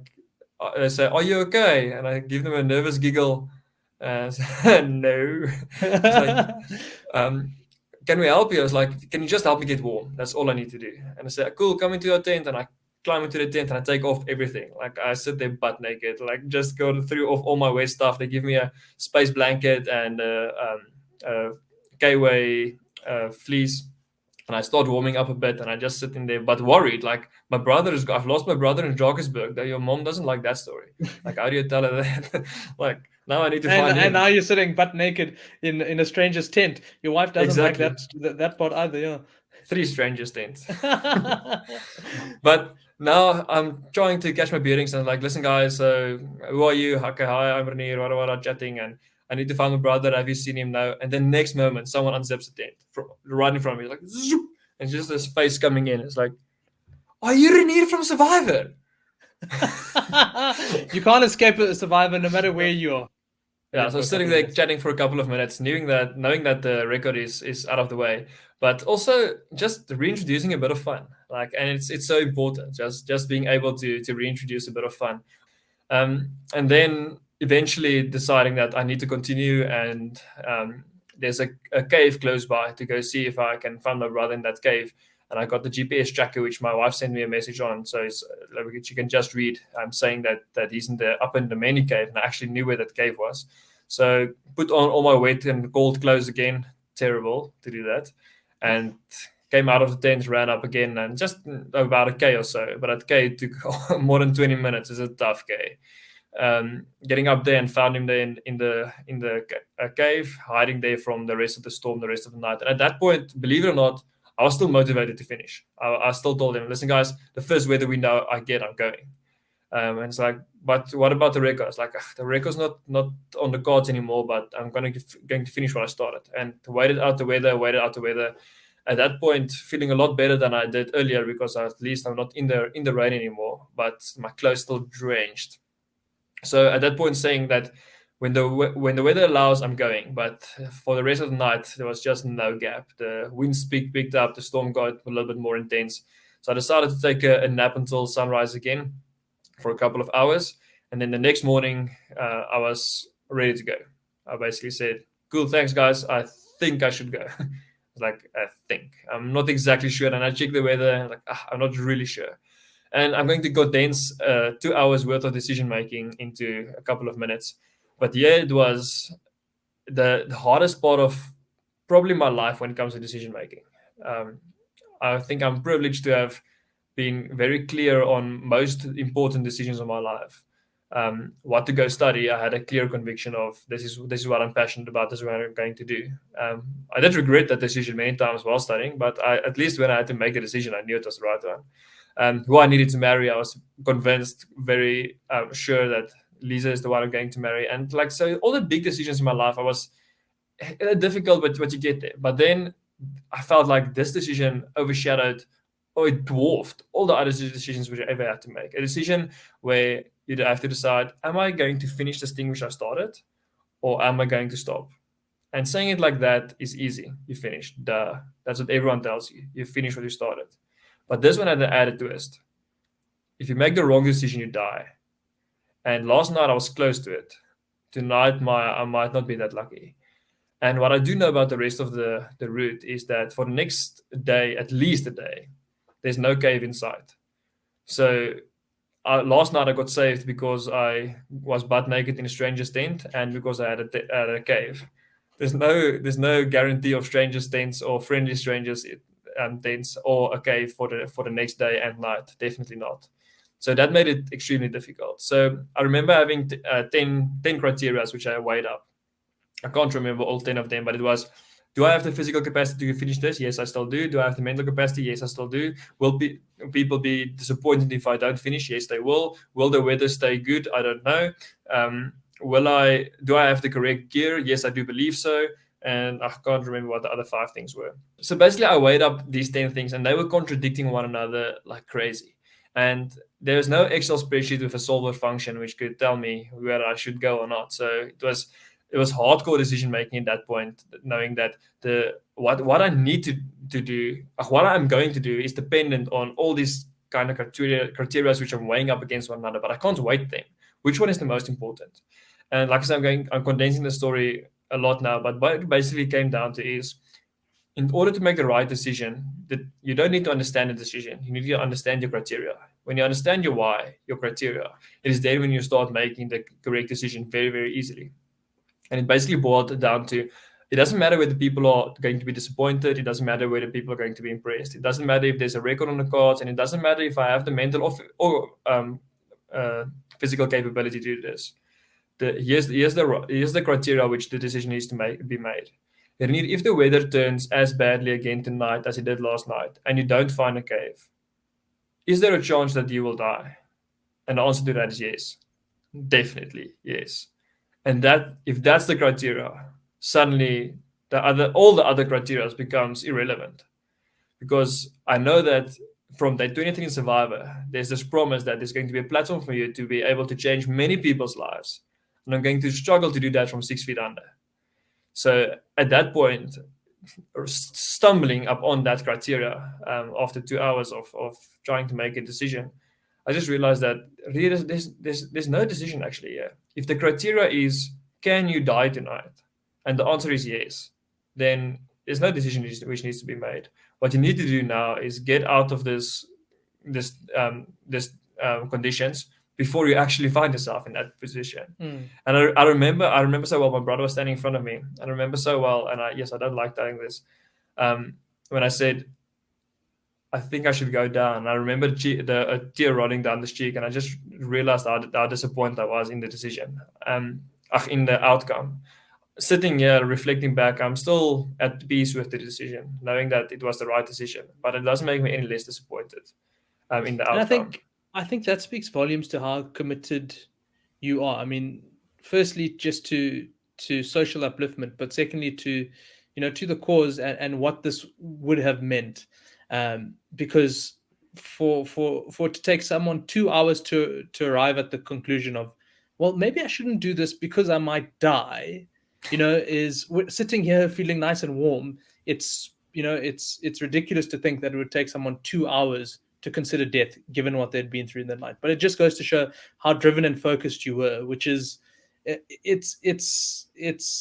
they say, "Are you okay?" And I give them a nervous giggle, and say, no. It's like, um, "Can we help you?" I was like, "Can you just help me get warm? That's all I need to do." And I say, "Cool, come into your tent," and I climb into the tent and I take off everything. Like I sit there butt naked, like just go through off all my wet stuff. They give me a space blanket and a K-way fleece, and I start warming up a bit, and I just sit in there, but worried. Like I've lost my brother in Drakensberg. That your mom doesn't like that story. Like, how do you tell her that? Like now I need to find and him. now you're sitting butt naked in a stranger's tent. Your wife doesn't like Exactly. that part either. Yeah. Three strangers tent. But now I'm trying to catch my bearings and like, listen, guys. So who are you? Okay, hi, I'm Renier. What, chatting, and I need to find my brother. Have you seen him now? And then next moment, someone unzips the tent from right in front of me, like zoop, and just this face coming in. It's like, are you Renier from Survivor? You can't escape a survivor no matter where you are. Yeah, Yeah, so for a sitting couple of there minutes. chatting for a couple of minutes, knowing that the record is out of the way, but also just reintroducing a bit of fun. Like, and it's so important, just being able to reintroduce a bit of fun. And then eventually deciding that I need to continue, and there's a cave close by to go see if I can find my brother in that cave. And I got the GPS tracker, which my wife sent me a message on, so you can just read. I'm saying that he's in the up in the many cave, and I actually knew where that cave was. So put on all my wet and cold clothes again. Terrible to do that, and came out of the tent, ran up again, and just about a K or so. But that K took more than 20 minutes. It's a tough K. Getting up there and found him there in the cave, hiding there from the rest of the storm, the rest of the night. And at that point, believe it or not, I was still motivated to finish. I still told him, listen, guys, the first weather window I get, I'm going. And it's like, but what about the record? It's like, the record's not on the cards anymore, but I'm going to finish what I started. And waited out the weather. At that point, feeling a lot better than I did earlier, because at least I'm not in the rain anymore, but my clothes still drenched. So at that point, saying that when the weather allows, I'm going. But for the rest of the night, there was just no gap. The wind picked up. The storm got a little bit more intense. So I decided to take a nap until sunrise again for a couple of hours. And then the next morning, I was ready to go. I basically said, cool, thanks, guys. I think I should go. Like, I think. I'm not exactly sure. And I checked the weather. Like, I'm not really sure. And I'm going to condense 2 hours worth of decision making into a couple of minutes. But yeah, it was the hardest part of probably my life when it comes to decision making. Um, I think I'm privileged to have been very clear on most important decisions of my life. What to go study, I had a clear conviction of this is what I'm passionate about. This is what I'm going to do. I did regret that decision many times while studying, but at least when I had to make a decision, I knew it was the right one. Who I needed to marry, I was convinced, very sure that Lisa is the one I'm going to marry. And like, so all the big decisions in my life, I was difficult, but you get there. But then I felt like this decision overshadowed, or it dwarfed all the other decisions which I ever had to make. A decision where you have to decide, am I going to finish this thing which I started, or am I going to stop? And saying it like that is easy. You finished. Duh. That's what everyone tells you. You finished what you started. But this one had an added twist. If you make the wrong decision, you die. And last night I was close to it. Tonight I might not be that lucky. And what I do know about the rest of the route is that for the next day, at least a day, there's no cave in sight. So last night I got saved because I was butt naked in a stranger's tent, and because I had a cave. There's no guarantee of strangers' tents or friendly strangers tents or a cave for the next day and night. Definitely not. So that made it extremely difficult. So I remember having 10 criteria which I weighed up. I can't remember all 10 of them, but it was, do I have the physical capacity to finish this? Yes, I still do. Do I have the mental capacity? Yes, I still do. Will people be disappointed if I don't finish? Yes, they will. Will the weather stay good? I don't know. Do I have the correct gear? Yes, I do believe so. And I can't remember what the other 5 things were. So basically, I weighed up these 10 things, and they were contradicting one another like crazy. And there's no Excel spreadsheet with a solver function which could tell me where I should go or not. So it was hardcore decision making at that point, knowing that what I need to do, what I'm going to do, is dependent on all these kind of criteria which I'm weighing up against one another, but I can't weight them. Which one is the most important? And like I said, I'm condensing the story a lot now, but what it basically came down to is, in order to make the right decision, that you don't need to understand the decision. You need to understand your criteria. When you understand your why, your criteria, it is then when you start making the correct decision very, very easily. And it basically boiled down to, it doesn't matter whether people are going to be disappointed. It doesn't matter whether people are going to be impressed. It doesn't matter if there's a record on the cards, and it doesn't matter if I have the mental or physical capability to do this. Here's the criteria which the decision needs to be made. If the weather turns as badly again tonight as it did last night, and you don't find a cave, is there a chance that you will die? And the answer to that is yes. Definitely yes. And that, if that's the criteria, suddenly all the other criteria becomes irrelevant, because I know that from day 23 in Survivor, there's this promise that there's going to be a platform for you to be able to change many people's lives, and I'm going to struggle to do that from 6 feet under. So at that point, stumbling upon that criteria, after 2 hours of trying to make a decision, I just realized that really there's no decision actually here. If the criteria is, can you die tonight? And the answer is yes, then there's no decision which needs to be made. What you need to do now is get out of this conditions before you actually find yourself in that position. And I remember so well. My brother was standing in front of me. I remember so well, and I don't like telling this. When I said, I think I should go down, I remember a tear rolling down this cheek, and I just realized how disappointed I was in the decision, in the outcome. Sitting here reflecting back, I'm still at peace with the decision, knowing that it was the right decision, but it doesn't make me any less disappointed in the And outcome. I think that speaks volumes to how committed you are. I mean, firstly, just to social upliftment, but secondly to to the cause and what this would have meant. Because for it to take someone 2 hours to arrive at the conclusion of, well, maybe I shouldn't do this because I might die, is sitting here feeling nice and warm. It's it's ridiculous to think that it would take someone 2 hours to consider death, given what they'd been through in the night. But it just goes to show how driven and focused you were, which is it's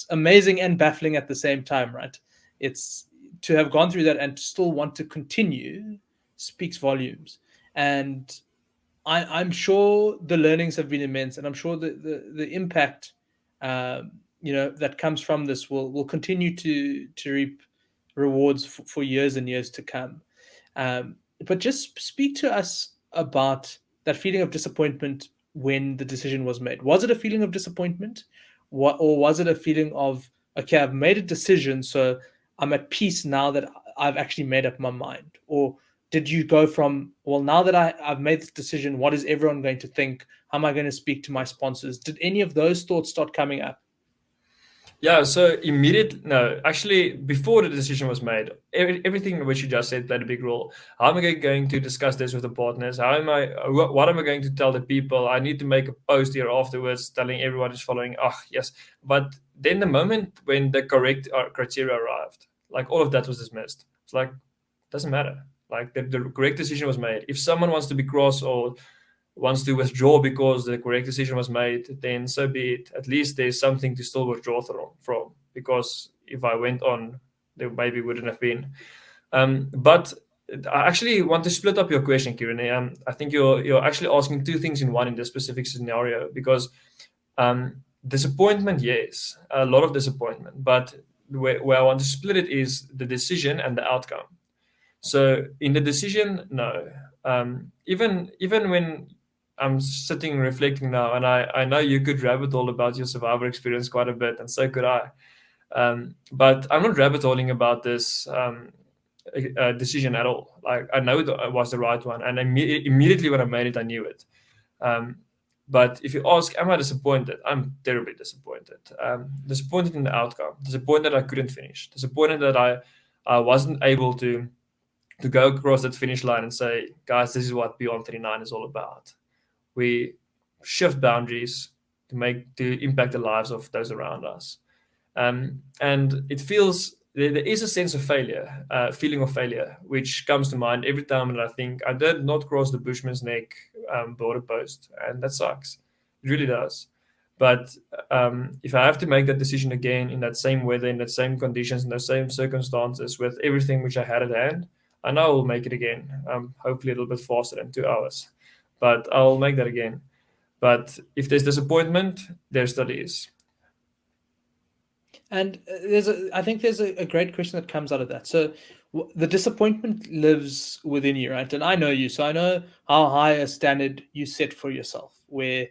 amazing and baffling at the same time, right? It's to have gone through that and to still want to continue speaks volumes. And I'm sure the learnings have been immense, and I'm sure the impact that comes from this will continue to reap rewards for years and years to come. But just speak to us about that feeling of disappointment when the decision was made. Was it a feeling of disappointment, or was it a feeling of, okay, I've made a decision, so I'm at peace now that I've actually made up my mind? Or did you go from, well, now that I've made this decision, what is everyone going to think? How am I going to speak to my sponsors? Did any of those thoughts start coming up? Yeah, so no, actually, before the decision was made, everything which you just said played a big role. How am I going to discuss this with the partners? What am I going to tell the people? I need to make a post here afterwards telling everyone is following. Oh, yes. But then the moment when the correct criteria arrived, like all of that was dismissed. It's like, doesn't matter. Like the correct decision was made. If someone wants to be cross or wants to withdraw because the correct decision was made, then so be it. At least there's something to still withdraw from. Because if I went on, there maybe wouldn't have been. But I actually want to split up your question, Kieran. I think you're actually asking two things in one in this specific scenario, because disappointment, yes, a lot of disappointment, but where I want to split it is the decision and the outcome. So in the decision, no. Even when I'm sitting reflecting now, and I know you could rabbit hole about your survivor experience quite a bit, and so could I. But I'm not rabbit holing about this decision at all. Like, I know it was the right one, and immediately when I made it, I knew it. Um, but if you ask, am I disappointed? I'm terribly disappointed. Disappointed in the outcome. Disappointed I couldn't finish. Disappointed that I wasn't able to go across that finish line and say, guys, this is what Beyond39 is all about. We shift boundaries to impact the lives of those around us. And it feels there is a sense of failure, feeling of failure, which comes to mind every time that I think I did not cross the Bushman's Neck border post, and that sucks. It really does. But if I have to make that decision again in that same weather, in that same conditions, in those same circumstances, with everything which I had at hand, I know I will make it again. Hopefully a little bit faster than 2 hours, but I'll make that again. But if there's disappointment, there still is. And I think there's a great question that comes out of that. So the disappointment lives within you, right? And I know you, so I know how high a standard you set for yourself. Where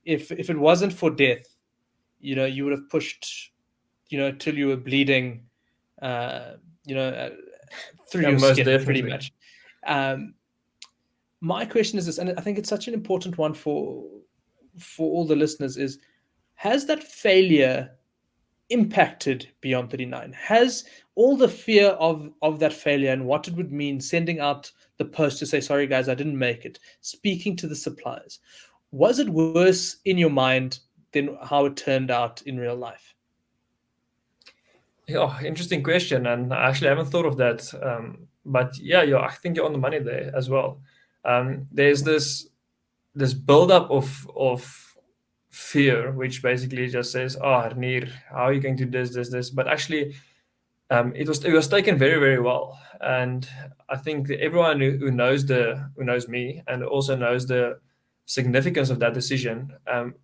if it wasn't for death, you would have pushed, till you were bleeding, uh, you know, uh, through Yeah, your most skin, pretty definitely. much. My question is this, and I think it's such an important one for all the listeners: is has that failure impacted Beyond39? Has all the fear of that failure and what it would mean, sending out the post to say, sorry guys, I didn't make it, speaking to the suppliers, was it worse in your mind than how it turned out in real life? Yeah, interesting question, and I actually haven't thought of that. But yeah, I think you're on the money there as well. There's this buildup of fear, which basically just says, "Oh, Renier, how are you going to do this?" But actually, it was taken very, very well, and I think that everyone who knows me and also knows the significance of that decision,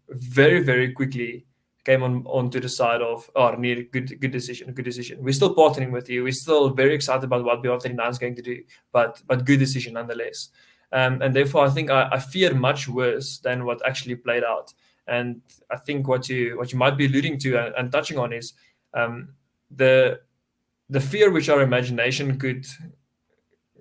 very, very quickly came onto the side of, oh, Renier, good decision, good decision. We're still partnering with you. We're still very excited about what Beyond39 is going to do, but good decision nonetheless. And therefore, I think I fear much worse than what actually played out. And I think what you might be alluding to and touching on is the fear which our imagination could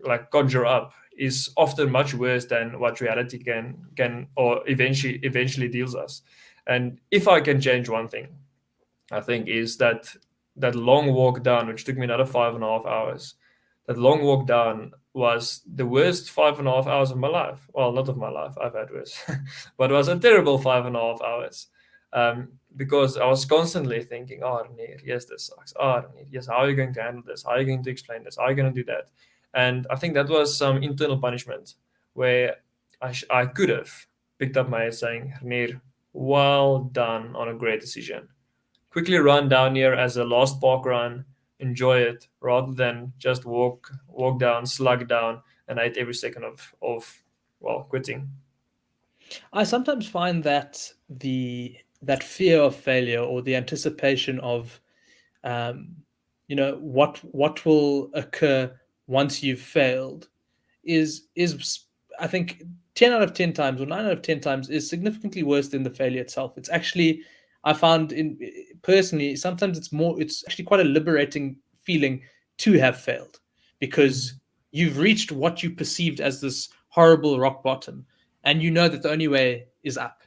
like conjure up is often much worse than what reality can or eventually deals us. And if I can change one thing, I think is that long walk down, which took me another 5.5 hours. That long walk down was the worst 5.5 hours of my life. Well, not of my life, I've had worse, but it was a terrible 5.5 hours. Because I was constantly thinking, oh, Renier, yes, this sucks. Oh, Renier, yes, how are you going to handle this? How are you going to explain this? How are you going to do that? And I think that was some internal punishment where I could have picked up my head saying, Renier, well done on a great decision. Quickly run down here as a last park run, enjoy it, rather than just walk down, slug down, and hate every second of quitting. I sometimes find that that fear of failure or the anticipation of um, what will occur once you've failed is I think 10 out of 10 times or 9 out of 10 times is significantly worse than the failure itself. It's actually, I found in personally, sometimes it's actually quite a liberating feeling to have failed, because Mm. you've reached what you perceived as this horrible rock bottom, and you know that the only way is up.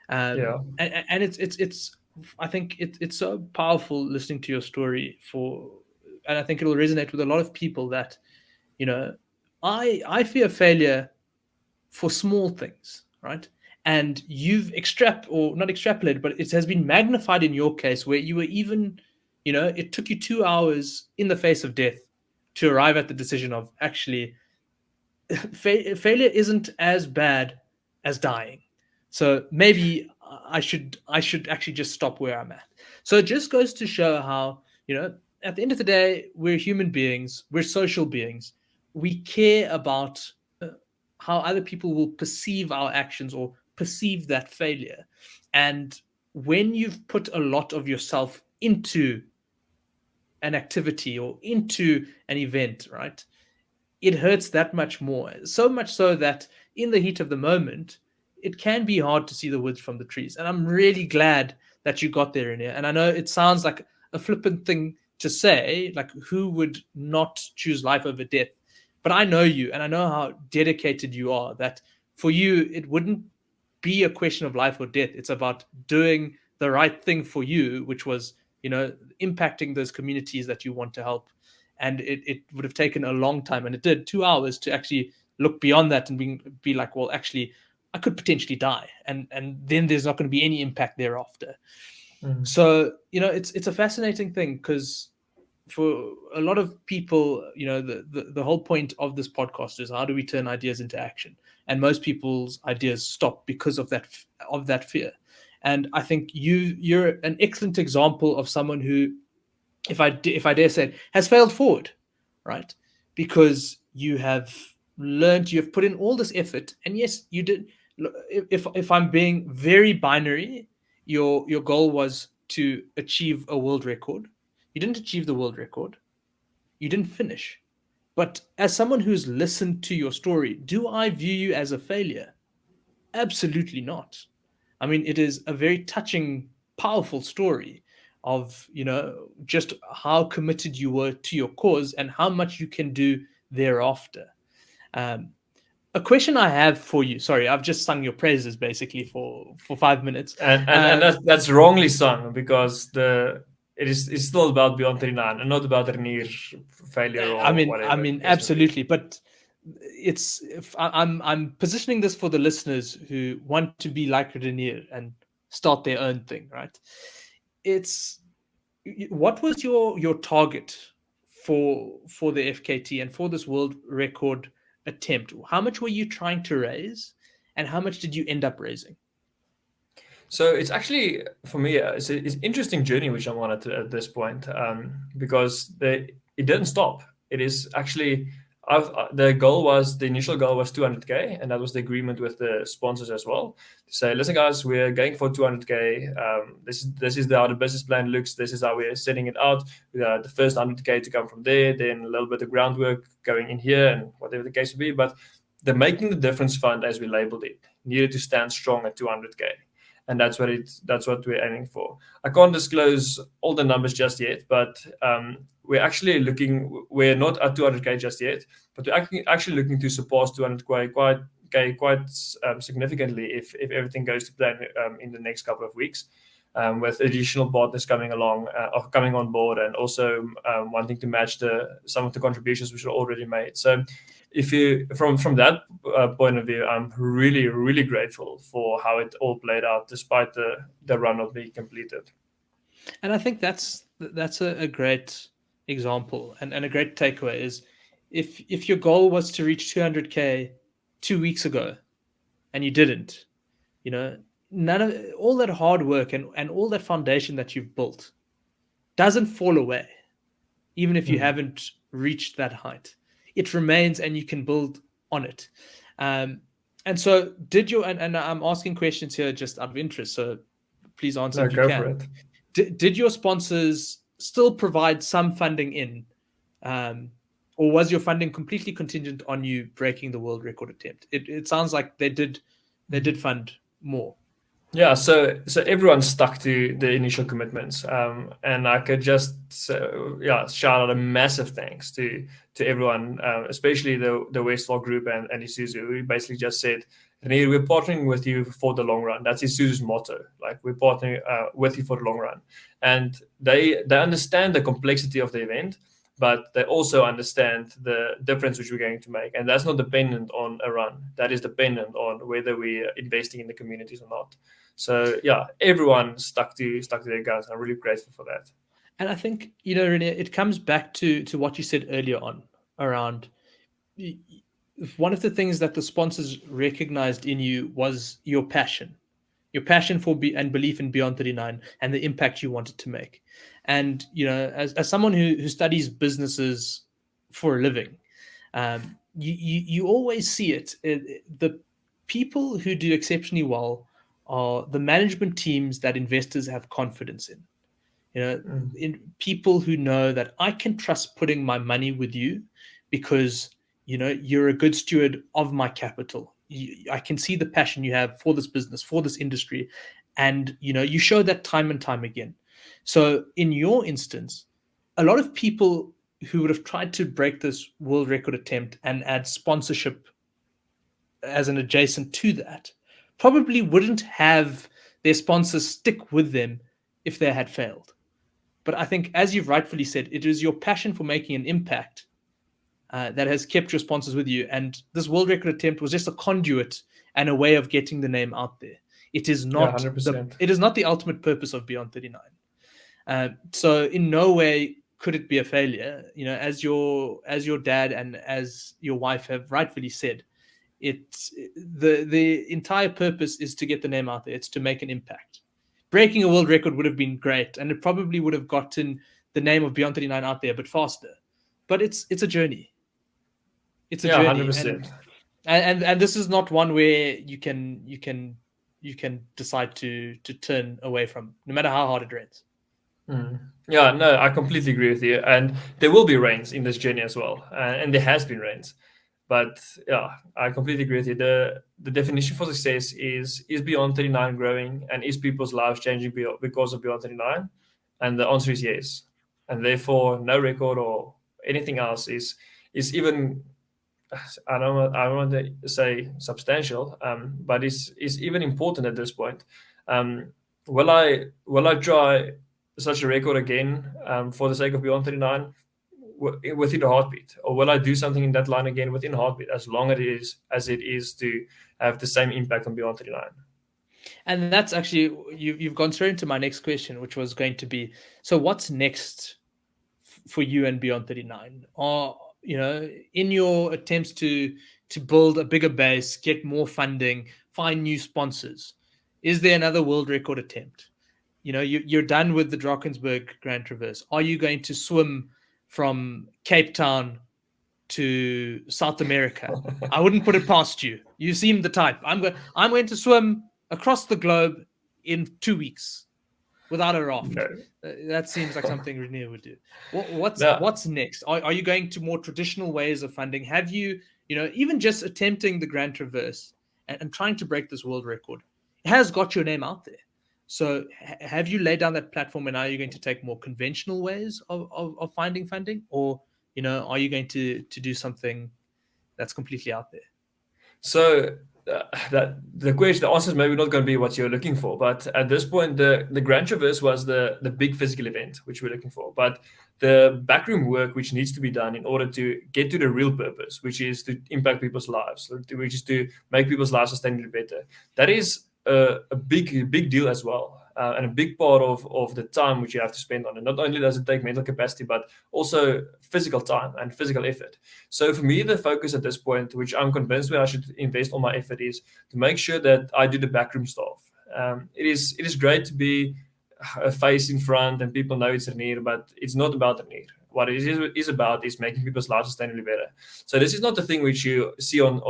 Yeah. And it's I think it's so powerful listening to your story, and I think it will resonate with a lot of people that, you know, I fear failure for small things, right? And you've or not extrapolated, but it has been magnified in your case, where you were even, it took you 2 hours in the face of death to arrive at the decision of actually failure isn't as bad as dying. So maybe I should actually just stop where I'm at. So it just goes to show how, at the end of the day, we're human beings, we're social beings. We care about how other people will perceive our actions or perceive that failure. And when you've put a lot of yourself into an activity or into an event, right, it hurts that much more. So much so that in the heat of the moment, it can be hard to see the woods from the trees. And I'm really glad that you got there in here. And I know it sounds like a flippant thing to say, like who would not choose life over death? But I know you, and I know how dedicated you are, that for you, it wouldn't be a question of life or death. It's about doing the right thing for you, which was, impacting those communities that you want to help. And it would have taken a long time, and it did 2 hours to actually look beyond that and be like, well, actually, I could potentially die, and then there's not going to be any impact thereafter. So it's a fascinating thing, because for a lot of people, the whole point of this podcast is how do we turn ideas into action, and most people's ideas stop because of that fear. And I think you're an excellent example of someone who, if I dare say it, has failed forward, right? Because you have learned, you have put in all this effort, and yes, you did. If I'm being very binary, your goal was to achieve a world record. You didn't achieve the world record. You didn't finish. But as someone who's listened to your story, do I view you as a failure? Absolutely not. I mean, it is a very touching, powerful story of, just how committed you were to your cause and how much you can do thereafter. Um, a question I have for you, sorry, I've just sung your praises basically for 5 minutes. And that's wrongly sung, because it's still about Beyond39 and not about Renier failure I or mean, whatever. absolutely, but I'm positioning this for the listeners who want to be like Renier and start their own thing, right? It's What was your target for the FKT and for this world record attempt? How much were you trying to raise, and how much did you end up raising? So it's actually, for me, it's an interesting journey which I'm on at this point, because it didn't stop. It is actually, the initial goal was 200K, and that was the agreement with the sponsors as well. To say, listen, guys, we're going for 200K. This is how the business plan looks. This is how we're setting it out. The first 100K to come from there, then a little bit of groundwork going in here, and whatever the case would be. But the Making the Difference Fund, as we labeled it, needed to stand strong at 200K. And that's what we're aiming for. I can't disclose all the numbers just yet, but we're actually we're not at 200K just yet, but we're actually looking to surpass 200K quite significantly if everything goes to plan in the next couple of weeks, with additional partners coming on board, and also wanting to match some of the contributions which are already made. So if you from that point of view, I'm really, really grateful for how it all played out, despite the run not being completed. And I think that's a great example, and a great takeaway is, if your goal was to reach 200K 2 weeks ago and you didn't, none of all that hard work and all that foundation that you've built doesn't fall away, even if you haven't reached that height. It remains, and you can build on it. And so and I'm asking questions here just out of interest, so please answer No, if you go can. for it. Did your sponsors still provide some funding in, or was your funding completely contingent on you breaking the world record attempt? It sounds like they did fund more. Yeah, so everyone stuck to the initial commitments, and I could just shout out a massive thanks to everyone, especially the Westfall group and Isuzu, who basically just said, "Renier, we're partnering with you for the long run." That's Isuzu's motto. Like, we're partnering with you for the long run, and they understand the complexity of the event, but they also understand the difference which we're going to make, and that's not dependent on a run. That is dependent on whether we're investing in the communities or not. So yeah, everyone stuck to their guns. I'm really grateful for that. And I think, Renier, it comes back to what you said earlier on around, one of the things that the sponsors recognized in you was your passion for and belief in Beyond39 and the impact you wanted to make. And as someone who studies businesses for a living, you always see it. The people who do exceptionally well are the management teams that investors have confidence in. In people who know that I can trust putting my money with you, because you're a good steward of my capital. I can see the passion you have for this business, for this industry, and you show that time and time again. So in your instance, a lot of people who would have tried to break this world record attempt and add sponsorship as an adjacent to that probably wouldn't have their sponsors stick with them if they had failed. But I think, as you've rightfully said, it is your passion for making an impact that has kept your sponsors with you. And this world record attempt was just a conduit and a way of getting the name out there. It is not 100%. it is not the ultimate purpose of Beyond 39. So in no way could it be a failure. As your dad and as your wife have rightfully said, it's the entire purpose is to get the name out there. It's to make an impact. Breaking a world record would have been great, and it probably would have gotten the name of Beyond 39 out there a bit faster. But it's a journey. It's a journey, 100%. and this is not one where you can decide to turn away from, no matter how hard it rains. Yeah, no, I completely agree with you. And there will be rains in this journey as well, and there has been rains. But yeah, I completely agree with you. The definition for success is Beyond 39 growing, and is people's lives changing because of Beyond 39? And the answer is yes. And therefore, no record or anything else is even, I don't want to say substantial, but is even important at this point. Will I try such a record again for the sake of Beyond 39? Within a heartbeat, or will I do something in that line again within a heartbeat, as long as it is to have the same impact on Beyond 39? And that's actually, you've gone straight into my next question, which was going to be, so what's next for you and Beyond 39? Or in your attempts to build a bigger base, get more funding, find new sponsors, is there another world record attempt? You're done with the Drakensberg Grand Traverse. Are you going to swim from Cape Town to South America? I wouldn't put it past you. You seem the type. I'm going to swim across the globe in 2 weeks without a raft. No. That seems like something Renier would do. What's next? Are you going to more traditional ways of funding? Have you, even just attempting the Grand Traverse and trying to break this world record, it has got your name out there. So have you laid down that platform, and now you're going to take more conventional ways of finding funding? Or, are you going to do something that's completely out there? So that the answer is maybe not going to be what you're looking for, but at this point, the Grand Traverse was the big physical event which we're looking for. But the backroom work which needs to be done in order to get to the real purpose, which is to impact people's lives, which is to make people's lives sustainably better, that is a big deal as well, and a big part of the time which you have to spend on it. Not only does it take mental capacity, but also physical time and physical effort. So for me, the focus at this point, which I'm convinced where I should invest all my effort, is to make sure that I do the backroom stuff. It is great to be a face in front and people know it's Renier, but it's not about Renier. What it is about is making people's lives sustainably better. So this is not the thing which you see on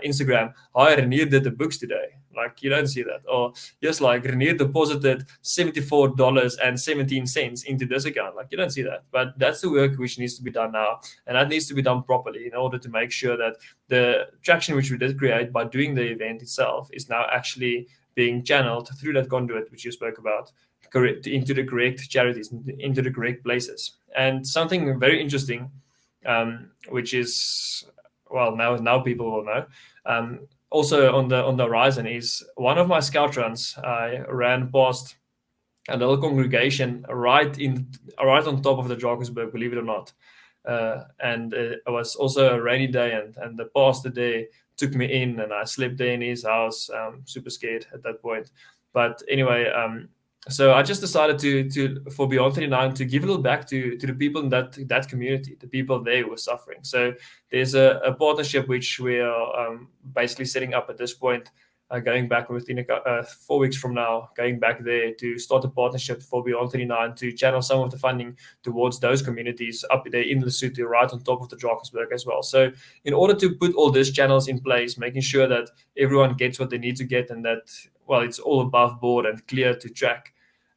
Instagram. Hi, Renier did the books today. Like, you don't see that. Or just like Renier deposited $74.17 into this account. Like, you don't see that. But that's the work which needs to be done now, and that needs to be done properly in order to make sure that the traction which we did create by doing the event itself is now actually being channeled through that conduit which you spoke about, correct, into the correct charities, into the correct places. And something very interesting, which is, well, now people will know, also on the horizon, is one of my scout runs. I ran past a little congregation right on top of the Drakensberg, believe it or not. And it was also a rainy day, and the pastor there took me in, and I slept there in his house, super scared at that point. But anyway, so I just decided to for Beyond 39 to give a little back to the people in that community, the people there who were suffering. So there's a partnership which we are basically setting up at this point, going back within 4 weeks from now, going back there to start a partnership for Beyond 39 to channel some of the funding towards those communities up there in Lesotho, right on top of the Drakensberg as well. So in order to put all these channels in place, making sure that everyone gets what they need to get, and that, well, it's all above board and clear to track,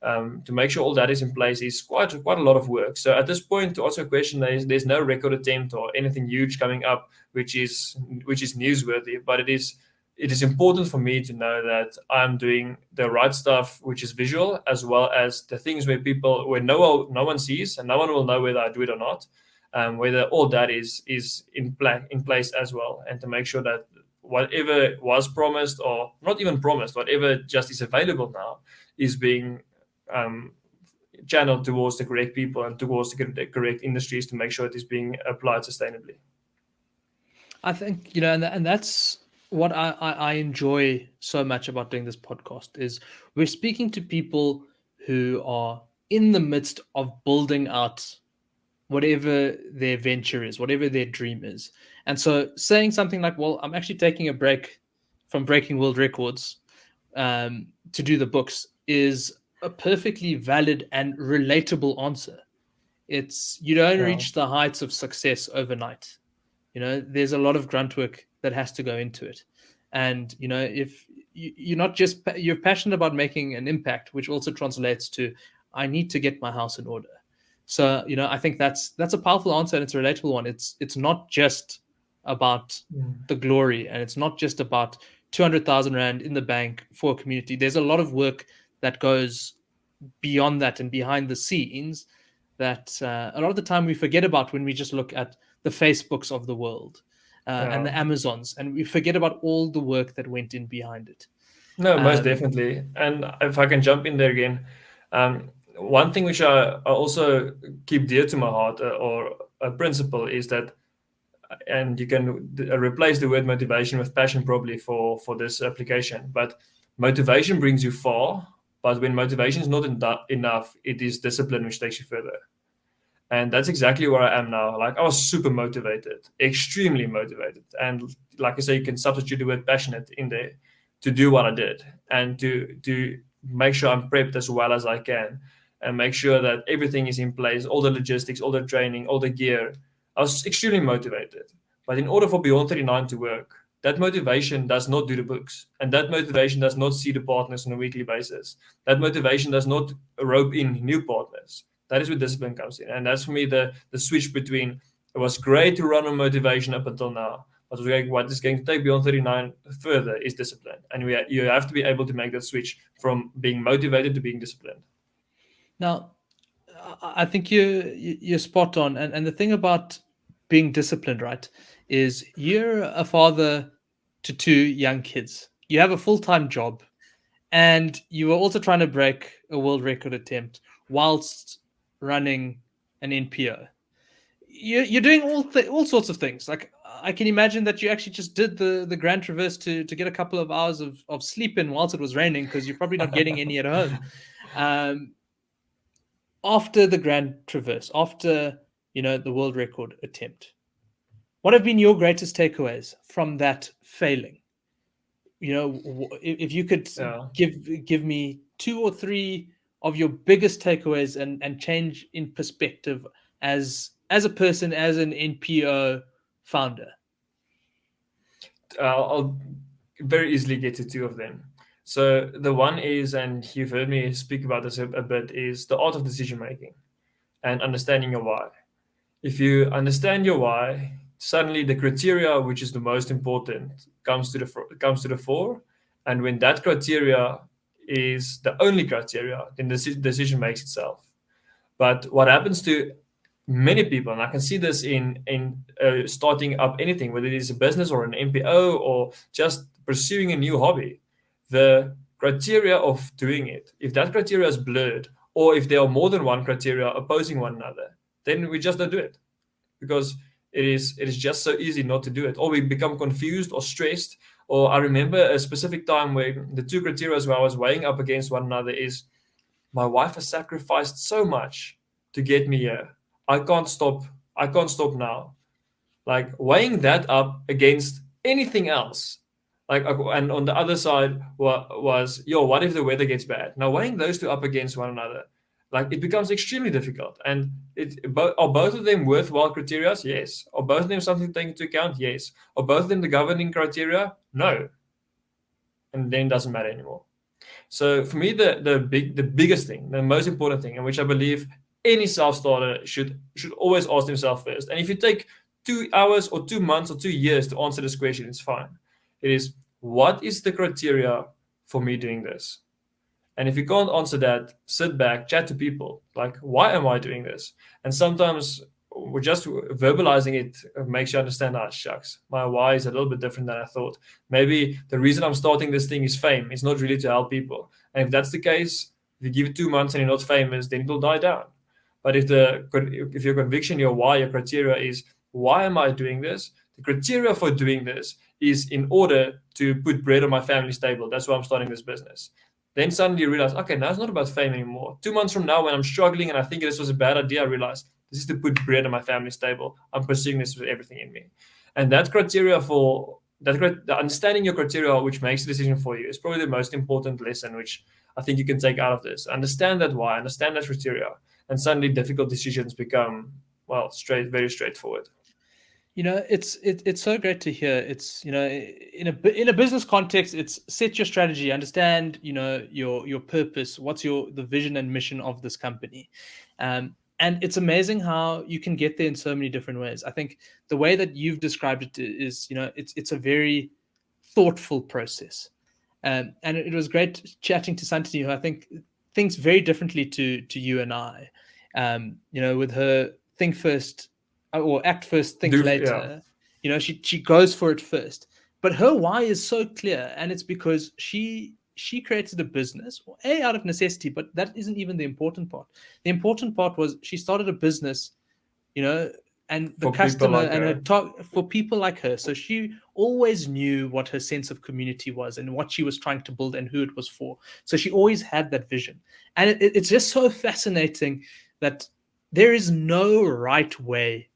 to make sure all that is in place is quite a lot of work. So at this point, to answer your question, there's no record attempt or anything huge coming up, which is newsworthy. But it is important for me to know that I'm doing the right stuff, which is visual, as well as the things where no one sees and no one will know whether I do it or not, whether all that is in place as well, and to make sure that whatever was promised, or not even promised, whatever just is available now, is being channeled towards the correct people and towards the correct industries to make sure it is being applied sustainably. I think, and that's what I enjoy so much about doing this podcast is we're speaking to people who are in the midst of building out whatever their venture is, whatever their dream is. And so saying something like, well, I'm actually taking a break from breaking world records to do the books is a perfectly valid and relatable answer. It's you don't reach the heights of success overnight. There's a lot of grunt work that has to go into it. And, if you're not just, you're passionate about making an impact, which also translates to, I need to get my house in order. So, I think that's a powerful answer, and it's a relatable one. It's not just about the glory, and it's not just about 200,000 Rand in the bank for a community. There's a lot of work that goes beyond that and behind the scenes that a lot of the time we forget about when we just look at the Facebooks of the world and the Amazons, and we forget about all the work that went in behind it. No, most definitely. And if I can jump in there again, one thing which I also keep dear to my heart, or a principle, is that, and you can replace the word motivation with passion probably for this application, but motivation brings you far, but when motivation is not enough, it is discipline which takes you further. And that's exactly where I am now. Like, I was super motivated, extremely motivated. And like I say, you can substitute the word passionate in there to do what I did, and to make sure I'm prepped as well as I can, and make sure that everything is in place, all the logistics, all the training, all the gear. I was extremely motivated. But in order for Beyond39 to work, that motivation does not do the books. And that motivation does not see the partners on a weekly basis. That motivation does not rope in new partners. That is where discipline comes in. And that's for me the switch between, it was great to run on motivation up until now, but what is going to take Beyond39 further is discipline. And you have to be able to make that switch from being motivated to being disciplined. Now, I think you're spot on. And the thing about being disciplined, right, is you're a father to 2 young kids. You have a full-time job, and you are also trying to break a world record attempt whilst running an NPO. You're doing all sorts of things. Like, I can imagine that you actually just did the Grand Traverse to get a couple of hours of sleep in whilst it was raining, because you're probably not getting any at home. After the Grand Traverse, after the world record attempt, what have been your greatest takeaways from that failing? If you could give me 2 or 3 of your biggest takeaways and change in perspective as a person, as an NPO founder. I'll very easily get to 2 of them. So the one is, and you've heard me speak about this a bit, is the art of decision making and understanding your why. If you understand your why, suddenly the criteria, which is the most important, comes to the fore. And when that criteria is the only criteria, then the decision makes itself. But what happens to many people, and I can see this in starting up anything, whether it is a business or an NPO or just pursuing a new hobby, the criteria of doing it, if that criteria is blurred, or if there are more than one criteria opposing one another, then we just don't do it, because it is just so easy not to do it, or we become confused or stressed. Or I remember a specific time where the 2 criteria where I was weighing up against one another is, my wife has sacrificed so much to get me here. I can't stop now. Like, weighing that up against anything else. And on the other side was, what if the weather gets bad? Now, weighing those 2 up against one another, like, it becomes extremely difficult. And are both of them worthwhile criteria? Yes. Are both of them something to take into account? Yes. Are both of them the governing criteria? No. And then it doesn't matter anymore. So for me, the biggest thing, the most important thing, and which I believe any self-starter should always ask themselves first. And if you take 2 hours or 2 months or 2 years to answer this question, it's fine. It is, what is the criteria for me doing this? And if you can't answer that, sit back, chat to people. Like, why am I doing this? And sometimes we're just verbalizing it makes you understand, shucks, my why is a little bit different than I thought. Maybe the reason I'm starting this thing is fame. It's not really to help people. And if that's the case, if you give it 2 months and you're not famous, then it will die down. But if your conviction, your why, your criteria is, why am I doing this? The criteria for doing this is in order to put bread on my family's table. That's why I'm starting this business. Then suddenly you realize, okay, now it's not about fame anymore. 2 months from now, when I'm struggling and I think this was a bad idea, I realize this is to put bread on my family's table. I'm pursuing this with everything in me. And that criteria understanding your criteria, which makes a decision for you, is probably the most important lesson, which I think you can take out of this. Understand that why, understand that criteria, and suddenly difficult decisions become, very straightforward. It's so great to hear. It's in a business context, it's set your strategy, understand your purpose, what's the vision and mission of this company, and it's amazing how you can get there in so many different ways. I think the way that you've described it is it's a very thoughtful process, and it was great chatting to Santini, who I think thinks very differently to you and I. With her think first, or act first, think later. Yeah. She goes for it first, but her why is so clear, and it's because she created a business out of necessity, but that isn't even the important part. The important part was she started a business, and the customer and her for people like her. So she always knew what her sense of community was and what she was trying to build and who it was for. So she always had that vision, and it's just so fascinating that there is no right way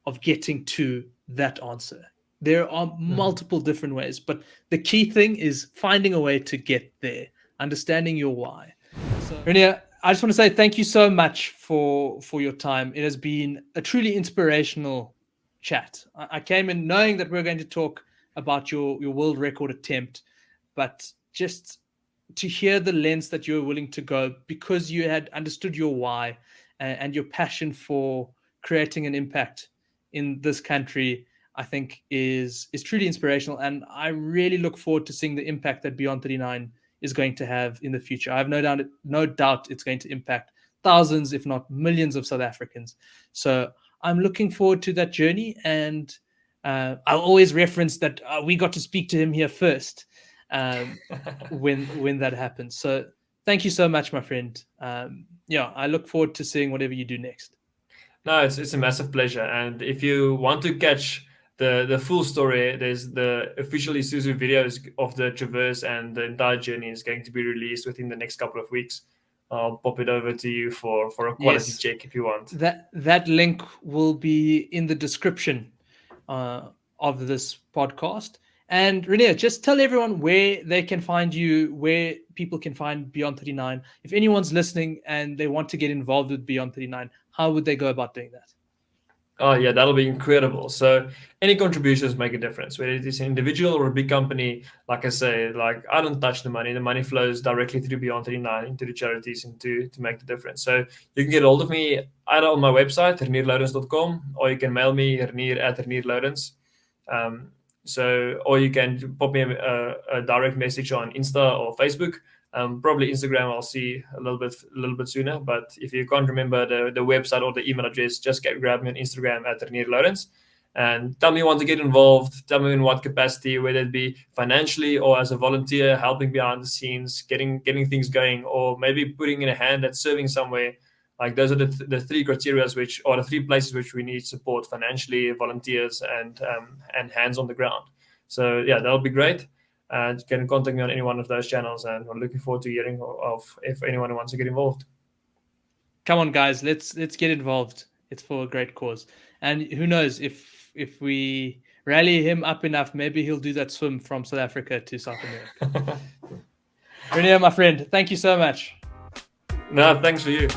of getting to that answer. There are multiple different ways, but the key thing is finding a way to get there, understanding your why. So, Renier, I just want to say thank you so much for your time. It has been a truly inspirational chat. I came in knowing that we're going to talk about your world record attempt, but just to hear the lengths that you're willing to go because you had understood your why and your passion for creating an impact in this country, I think is truly inspirational. And I really look forward to seeing the impact that Beyond39 is going to have in the future. I have no doubt it's going to impact thousands, if not millions of South Africans. So I'm looking forward to that journey. And I'll always reference that we got to speak to him here first when that happens. So thank you so much, my friend. I look forward to seeing whatever you do next. No, it's a massive pleasure. And if you want to catch the full story, there's the official Isuzu videos of the Traverse, and the entire journey is going to be released within the next couple of weeks. I'll pop it over to you for a quality check if you want. That link will be in the description of this podcast. And Renier, just tell everyone where they can find you, where people can find Beyond39. If anyone's listening and they want to get involved with Beyond39, how would they go about doing that? Oh, yeah, that'll be incredible. So any contributions make a difference, whether it is an individual or a big company. Like I say, I don't touch the money. The money flows directly through Beyond39 into the charities and to make the difference. So you can get hold of me either on my website, renierlouwrens.com, or you can mail me renier@renierlouwrens. Or you can pop me a direct message on Insta or Facebook. Probably Instagram I'll see a little bit sooner. But if you can't remember the website or the email address, just grab me on Instagram at Renier Louwrens and tell me you want to get involved. Tell me in what capacity, whether it be financially or as a volunteer, helping behind the scenes, getting things going, or maybe putting in a hand at serving somewhere. Like those are the three criteria the three places which we need support: financially, volunteers, and hands on the ground. So yeah, that'll be great. And you can contact me on any one of those channels, and I'm looking forward to hearing of if anyone wants to get involved. Come on, guys, let's get involved. It's for a great cause, and who knows if we rally him up enough, maybe he'll do that swim from South Africa to South America. Renier, my friend, thank you so much. No, thanks for you.